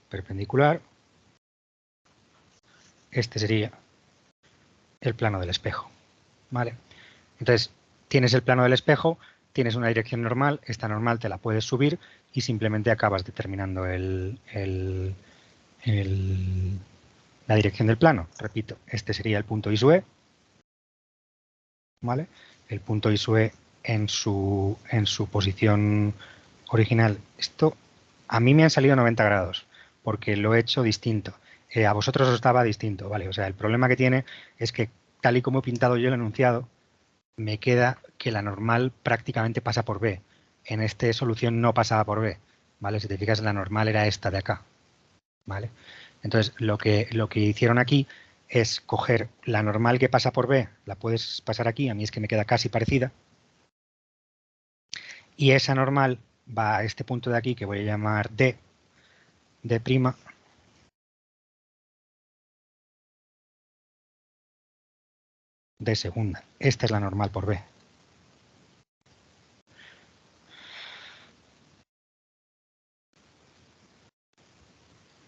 perpendicular. Este sería el plano del espejo, ¿vale? Entonces, tienes el plano del espejo, tienes una dirección normal, esta normal te la puedes subir y simplemente acabas determinando la dirección del plano. Repito, este sería el punto I sub E, ¿vale? El punto I sub E en su posición original. Esto a mí me han salido 90 grados porque lo he hecho distinto. A vosotros os daba distinto, ¿vale? O sea, el problema que tiene es que tal y como he pintado yo el enunciado, me queda que la normal prácticamente pasa por B. En esta solución no pasaba por B, ¿vale? Si te fijas, la normal era esta de acá, ¿vale? Entonces, lo que hicieron aquí es coger la normal que pasa por B, la puedes pasar aquí, a mí es que me queda casi parecida, y esa normal va a este punto de aquí que voy a llamar D, D', de segunda. Esta es la normal por B.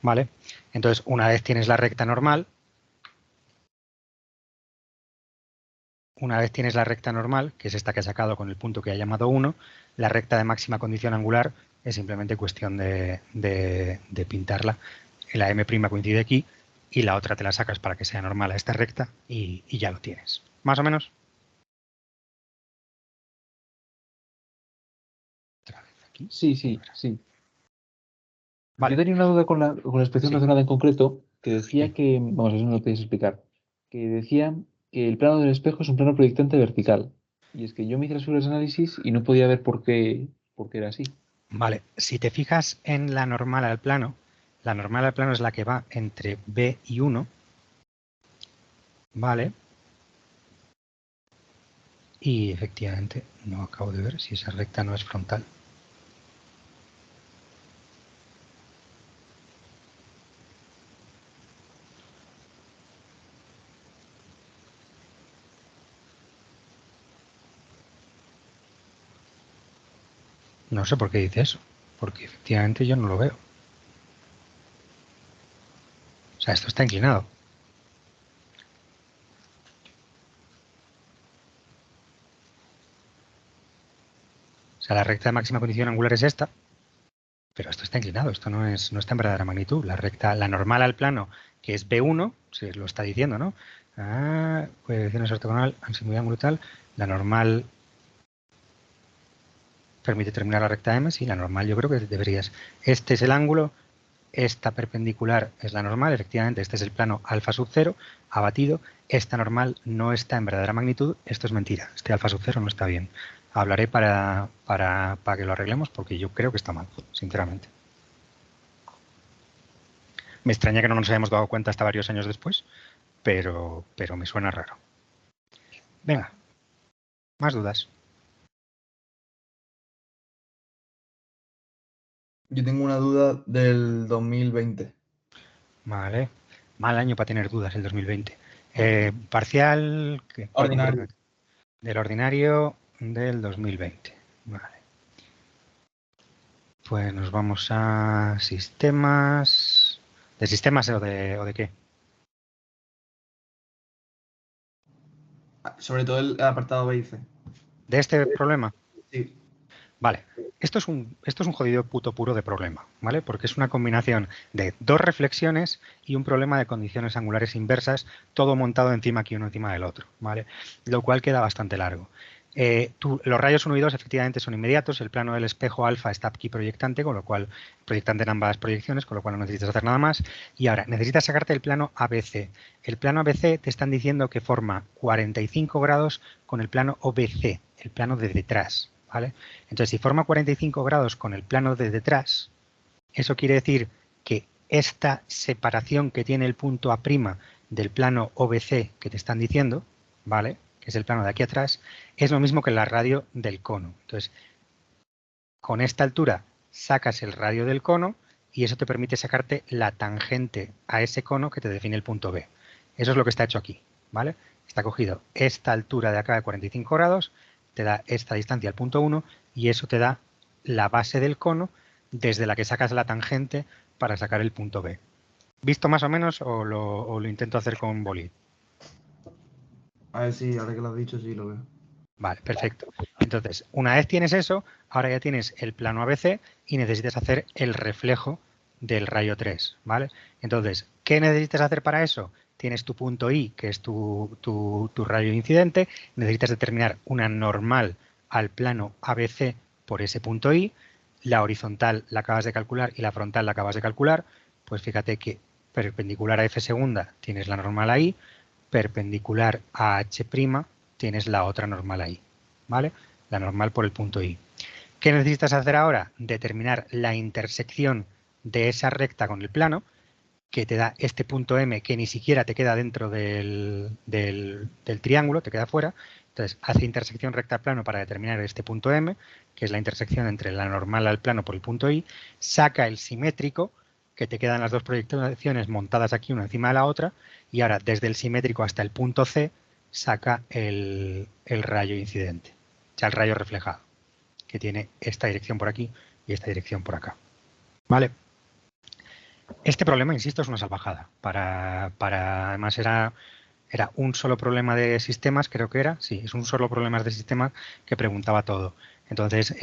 ¿Vale? Entonces, una vez tienes la recta normal, que es esta que he sacado con el punto que he llamado 1, la recta de máxima condición angular es simplemente cuestión de pintarla. La M' coincide aquí y la otra te la sacas para que sea normal a esta recta y ya lo tienes. ¿Más o menos? Otra vez aquí. Sí. Vale. Yo tenía una duda con la expresión razonada en concreto, que decía que, vamos, eso no lo podéis explicar, que decía que el plano del espejo es un plano proyectante vertical. Y es que yo me hice los análisis y no podía ver por qué era así. Vale, si te fijas en la normal al plano es la que va entre B y 1, ¿vale? Y efectivamente, no acabo de ver si esa recta no es frontal. No sé por qué dice eso, porque efectivamente yo no lo veo. O sea, esto está inclinado. O sea, la recta de máxima condición angular es esta, pero esto está inclinado, esto no está en verdadera magnitud. La normal al plano, que es B1, se lo está diciendo, ¿no? Direcciones ortogonal, ansimetría angular tal. La normal permite terminar la recta M, sí, la normal yo creo que deberías. Este es el ángulo, esta perpendicular es la normal, efectivamente, este es el plano alfa sub 0, abatido. Esta normal no está en verdadera magnitud, esto es mentira, este alfa sub 0 no está bien. Hablaré para que lo arreglemos porque yo creo que está mal, sinceramente. Me extraña que no nos hayamos dado cuenta hasta varios años después, pero me suena raro. Venga, más dudas. Yo tengo una duda del 2020. Vale, mal año para tener dudas el 2020. Parcial Ordinario. del ordinario del 2020. Vale. Pues nos vamos a sistemas. ¿De sistemas o de qué? Sobre todo el apartado B y C. ¿De este problema? Sí. Vale, esto es un jodido puto puro de problema, ¿vale? Porque es una combinación de dos reflexiones y un problema de condiciones angulares inversas, todo montado encima aquí uno encima del otro, ¿vale? Lo cual queda bastante largo. Los rayos 1 y 2 efectivamente son inmediatos, el plano del espejo alfa está aquí proyectante, con lo cual proyectante en ambas proyecciones, con lo cual no necesitas hacer nada más. Y ahora, necesitas sacarte el plano ABC. El plano ABC te están diciendo que forma 45 grados con el plano OBC, el plano de detrás, ¿vale? Entonces, si forma 45 grados con el plano de detrás, eso quiere decir que esta separación que tiene el punto A' del plano OBC que te están diciendo, ¿vale?, que es el plano de aquí atrás, es lo mismo que la radio del cono. Entonces, con esta altura sacas el radio del cono y eso te permite sacarte la tangente a ese cono que te define el punto B. Eso es lo que está hecho aquí, ¿vale? Está cogido esta altura de acá de 45 grados, te da esta distancia al punto 1 y eso te da la base del cono desde la que sacas la tangente para sacar el punto B. ¿Visto más o menos o lo intento hacer con boli? A ver, sí, ahora que lo has dicho, sí lo veo. Vale, perfecto. Entonces, una vez tienes eso, ahora ya tienes el plano ABC y necesitas hacer el reflejo del rayo 3, ¿vale? Entonces, ¿qué necesitas hacer para eso? Tienes tu punto I, que es tu rayo incidente, necesitas determinar una normal al plano ABC por ese punto I, la horizontal la acabas de calcular y la frontal la acabas de calcular, pues fíjate que perpendicular a F segunda tienes la normal ahí, perpendicular a H' tienes la otra normal ahí, ¿vale? La normal por el punto I. ¿Qué necesitas hacer ahora? Determinar la intersección de esa recta con el plano, que te da este punto M que ni siquiera te queda dentro del triángulo, te queda fuera. Entonces, hace intersección recta plano para determinar este punto M, que es la intersección entre la normal al plano por el punto I, saca el simétrico, que te quedan las dos proyecciones montadas aquí una encima de la otra, y ahora desde el simétrico hasta el punto C saca el rayo incidente, o sea, el rayo reflejado, que tiene esta dirección por aquí y esta dirección por acá. ¿Vale? Este problema, insisto, es una salvajada. Además era un solo problema de sistemas, creo que era. Sí, es un solo problema de sistemas que preguntaba todo. Entonces,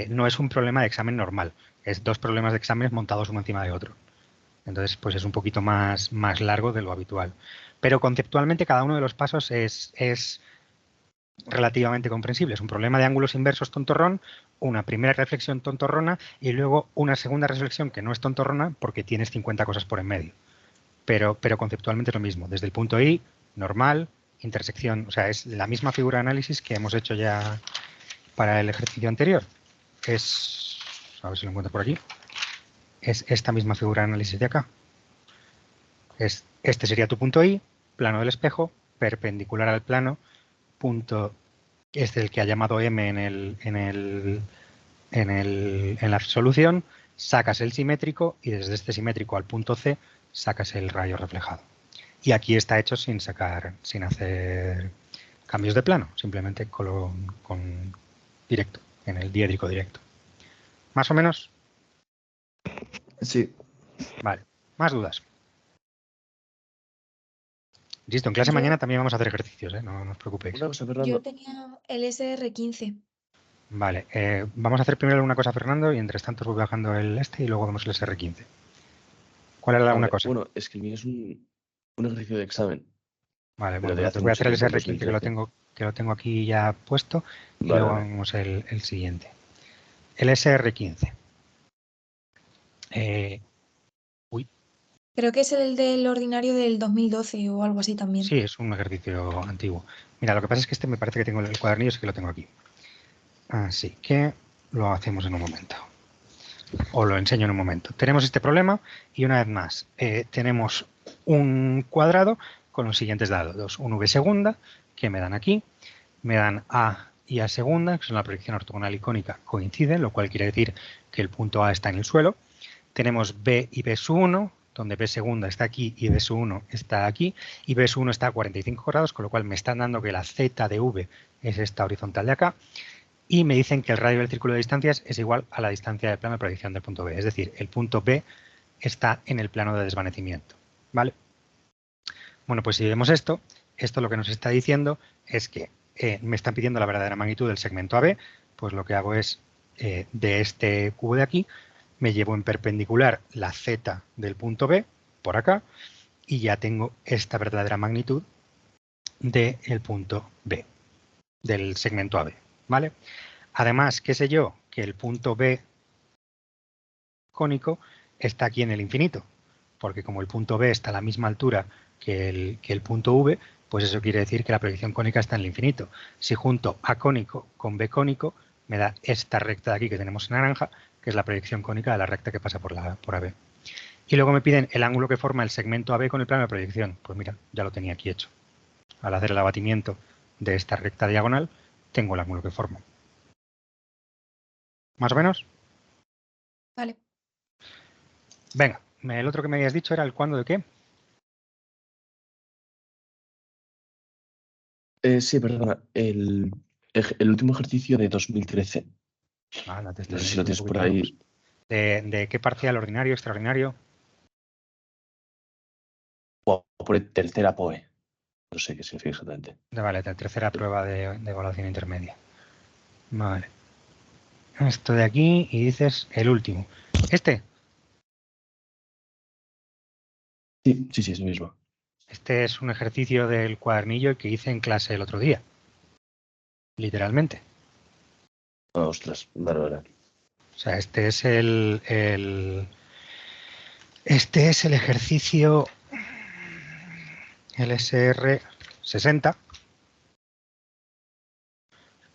no es un problema de examen normal. Es dos problemas de examen montados uno encima de otro. Entonces, pues es un poquito más largo de lo habitual. Pero conceptualmente cada uno de los pasos es relativamente comprensible. Es un problema de ángulos inversos tontorrón, una primera reflexión tontorrona y luego una segunda reflexión que no es tontorrona porque tienes 50 cosas por en medio. Pero conceptualmente es lo mismo. Desde el punto I, normal, intersección, o sea, es la misma figura de análisis que hemos hecho ya para el ejercicio anterior. A ver si lo encuentro por aquí. Es esta misma figura de análisis de acá. Este sería tu punto I, plano del espejo, perpendicular al plano, punto es el que ha llamado M en la solución, sacas el simétrico y desde este simétrico al punto C sacas el rayo reflejado. Y aquí está hecho sin hacer cambios de plano, simplemente con directo, en el diédrico directo. ¿Más o menos? Sí. Vale. ¿Más dudas? Insisto, en clase mañana también vamos a hacer ejercicios, ¿eh? No os preocupéis. Una cosa, Fernando. Yo tenía el SR15. Vale, vamos a hacer primero una cosa, Fernando, y entre tanto os voy bajando el y luego vemos el SR15. ¿Cuál era una cosa? Bueno, es que el mío es un ejercicio de examen. Vale, bueno, pues voy a hacer el SR15 que lo tengo aquí ya puesto y luego vemos el siguiente. El SR15. Creo que es el del ordinario del 2012 o algo así también. Sí, es un ejercicio antiguo. Mira, lo que pasa es que este me parece que tengo el cuadernillo, sí que lo tengo aquí. Así que lo hacemos en un momento. O lo enseño en un momento. Tenemos este problema y una vez más tenemos un cuadrado con los siguientes dados. Un V segunda, que me dan aquí. Me dan A y A segunda, que son la proyección ortogonal y cónica, coinciden, lo cual quiere decir que el punto A está en el suelo. Tenemos B y B sub 1, donde B segunda está aquí y B sub 1 está aquí. Y B sub 1 está a 45 grados, con lo cual me están dando que la Z de V es esta horizontal de acá. Y me dicen que el radio del círculo de distancias es igual a la distancia del plano de proyección del punto B. Es decir, el punto B está en el plano de desvanecimiento. ¿Vale? Bueno, pues si vemos esto lo que nos está diciendo es que me están pidiendo la verdadera magnitud del segmento AB, pues lo que hago es de este cubo de aquí, me llevo en perpendicular la z del punto B por acá y ya tengo esta verdadera magnitud del punto B, del segmento AB, ¿vale? Además, ¿qué sé yo? Que el punto B cónico está aquí en el infinito, porque como el punto B está a la misma altura que el punto V, pues eso quiere decir que la proyección cónica está en el infinito. Si junto A cónico con B cónico, me da esta recta de aquí que tenemos en naranja, que es la proyección cónica de la recta que pasa por AB. Y luego me piden el ángulo que forma el segmento AB con el plano de proyección. Pues mira, ya lo tenía aquí hecho. Al hacer el abatimiento de esta recta diagonal, tengo el ángulo que formo. ¿Más o menos? Vale. Venga, el otro que me habías dicho era el cuándo de qué. Sí, perdona. El último ejercicio de 2013. No sé si lo tienes por ahí. ¿De qué parcial? ¿Ordinario, extraordinario? O por tercera POE. No sé qué significa exactamente. Vale, tercera prueba de evaluación intermedia. Vale. Esto de aquí y dices el último. ¿Este? Sí, es el mismo. Este es un ejercicio del cuadernillo que hice en clase el otro día. Literalmente. Ostras, vale. O sea, este es el ejercicio LSR 60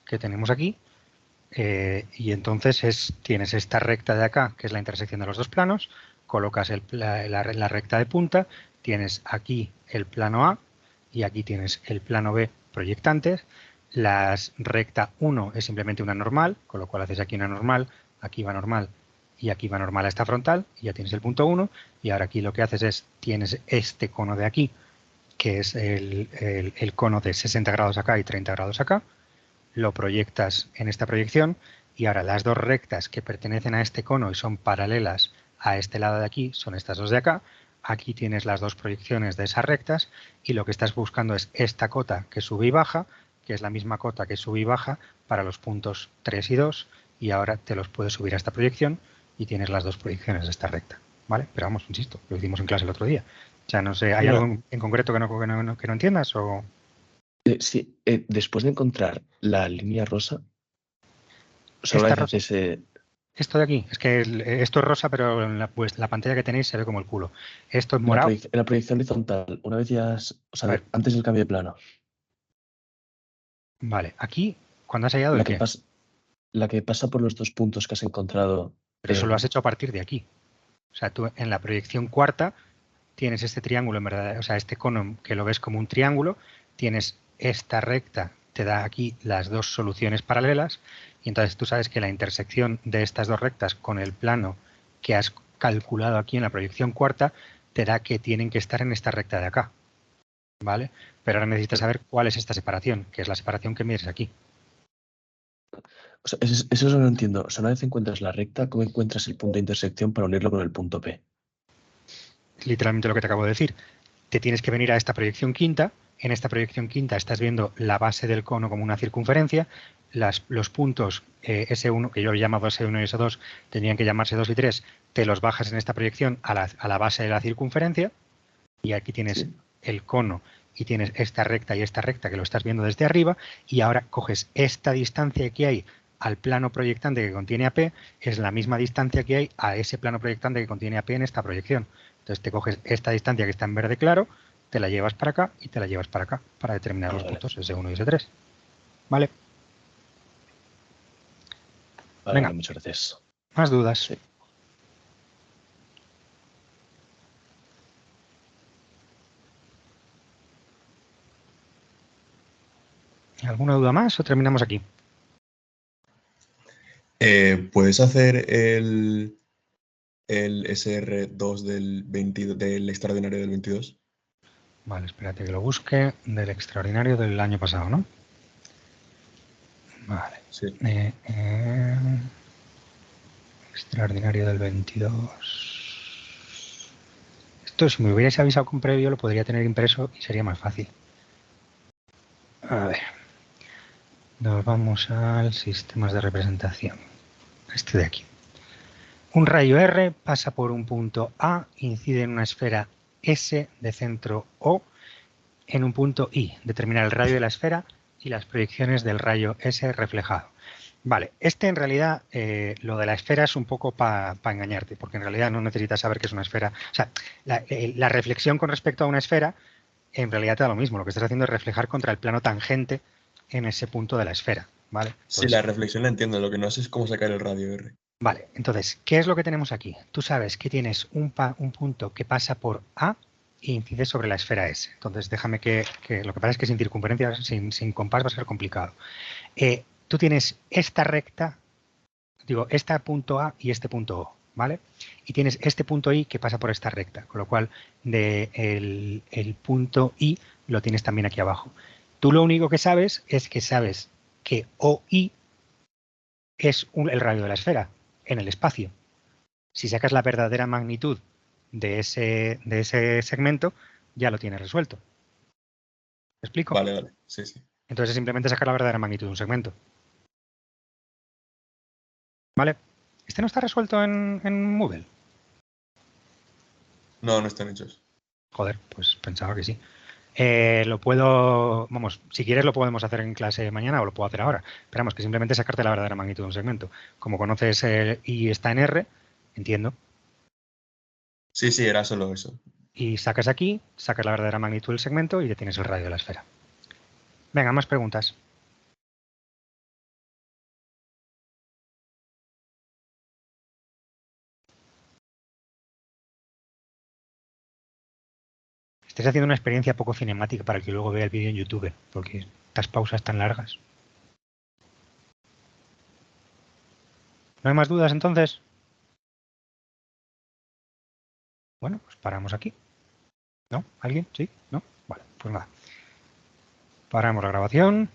que tenemos aquí. Y entonces tienes esta recta de acá, que es la intersección de los dos planos, colocas la recta de punta, tienes aquí el plano A y aquí tienes el plano B proyectantes. La recta 1 es simplemente una normal, con lo cual haces aquí una normal, aquí va normal y aquí va normal a esta frontal, y ya tienes el punto 1, y ahora aquí lo que haces es, tienes este cono de aquí, que es el cono de 60 grados acá y 30 grados acá, lo proyectas en esta proyección y ahora las dos rectas que pertenecen a este cono y son paralelas a este lado de aquí son estas dos de acá. Aquí tienes las dos proyecciones de esas rectas y lo que estás buscando es esta cota que sube y baja, que es la misma cota que sube y baja para los puntos 3 y 2, y ahora te los puedes subir a esta proyección y tienes las dos proyecciones de esta recta, ¿vale? Pero vamos, insisto, lo hicimos en clase el otro día. O sea, no sé, ¿hay algo en concreto que no entiendas o...? Sí, después de encontrar la línea rosa, solo haces esto de aquí, es que esto es rosa, pero en la pantalla que tenéis se ve como el culo. Esto es morado. En la proyección horizontal, una vez ya antes del cambio de plano. Vale, aquí, cuando has hallado la que pasa por los dos puntos que has encontrado. Pero eso lo has hecho a partir de aquí. O sea, tú en la proyección cuarta tienes este triángulo, en verdad, o sea, este cono que lo ves como un triángulo, tienes esta recta, te da aquí las dos soluciones paralelas, y entonces tú sabes que la intersección de estas dos rectas con el plano que has calculado aquí en la proyección cuarta te da que tienen que estar en esta recta de acá, ¿vale? Pero ahora necesitas saber cuál es esta separación, que es la separación que mides aquí. O sea, eso no lo entiendo. O sea, una vez encuentras la recta, ¿cómo encuentras el punto de intersección para unirlo con el punto P? Literalmente lo que te acabo de decir. Te tienes que venir a esta proyección quinta. En esta proyección quinta estás viendo la base del cono como una circunferencia. Los puntos S1, que yo he llamado S1 y S2, tendrían que llamarse 2 y 3. Te los bajas en esta proyección a la base de la circunferencia. Y aquí tienes el cono y tienes esta recta y esta recta que lo estás viendo desde arriba. Y ahora coges esta distancia que hay al plano proyectante que contiene AP, es la misma distancia que hay a ese plano proyectante que contiene AP en esta proyección. Entonces te coges esta distancia que está en verde claro, te la llevas para acá y te la llevas para acá para determinar los puntos S1 y S3. ¿Vale? Venga, muchas gracias. ¿Más dudas? Sí. ¿Alguna duda más o terminamos aquí? ¿Puedes hacer el SR2 del extraordinario del 22? Vale, espérate que lo busque. Del extraordinario del año pasado, ¿no? Vale. Sí. Extraordinario del 22. Esto, si me hubierais avisado con previo, lo podría tener impreso y sería más fácil. A ver. Nos vamos al sistemas de representación. este de aquí. Un rayo R pasa por un punto A, incide en una esfera S de centro O en un punto I. Determinar el radio de la esfera y las proyecciones del rayo S reflejado. Vale, en realidad lo de la esfera es un poco para engañarte, porque en realidad no necesitas saber qué es una esfera. O sea, la reflexión con respecto a una esfera en realidad te da lo mismo. Lo que estás haciendo es reflejar contra el plano tangente en ese punto de la esfera. ¿Vale? Entonces, sí, la reflexión la entiendo, lo que no sé es cómo sacar el radio R. Vale, entonces, ¿qué es lo que tenemos aquí? Tú sabes que tienes un punto que pasa por A e incide sobre la esfera S. Entonces, déjame que lo que pasa es que sin circunferencia, sin compás va a ser complicado. Tú tienes esta recta, digo, este punto A y este punto O, ¿vale? Y tienes este punto I que pasa por esta recta, con lo cual el punto I lo tienes también aquí abajo. Tú lo único que sabes es que OI es el radio de la esfera en el espacio. Si sacas la verdadera magnitud de ese segmento, ya lo tienes resuelto. ¿Me explico? Vale, sí, sí. Entonces es simplemente sacar la verdadera magnitud de un segmento. ¿Vale? ¿Este no está resuelto en Moodle? No, no están hechos. Joder, pues pensaba que sí. Si quieres lo podemos hacer en clase mañana o lo puedo hacer ahora. Esperamos que simplemente sacarte la verdadera magnitud de un segmento. Como conoces y está en R, entiendo. Sí, era solo eso. Y sacas aquí, sacas la verdadera magnitud del segmento y ya tienes el radio de la esfera. Venga, más preguntas. Estás haciendo una experiencia poco cinemática para que luego vea el vídeo en YouTube, porque estas pausas tan largas. ¿No hay más dudas entonces? Bueno, pues paramos aquí. ¿No? ¿Alguien? ¿Sí? ¿No? Vale, pues nada. Paramos la grabación.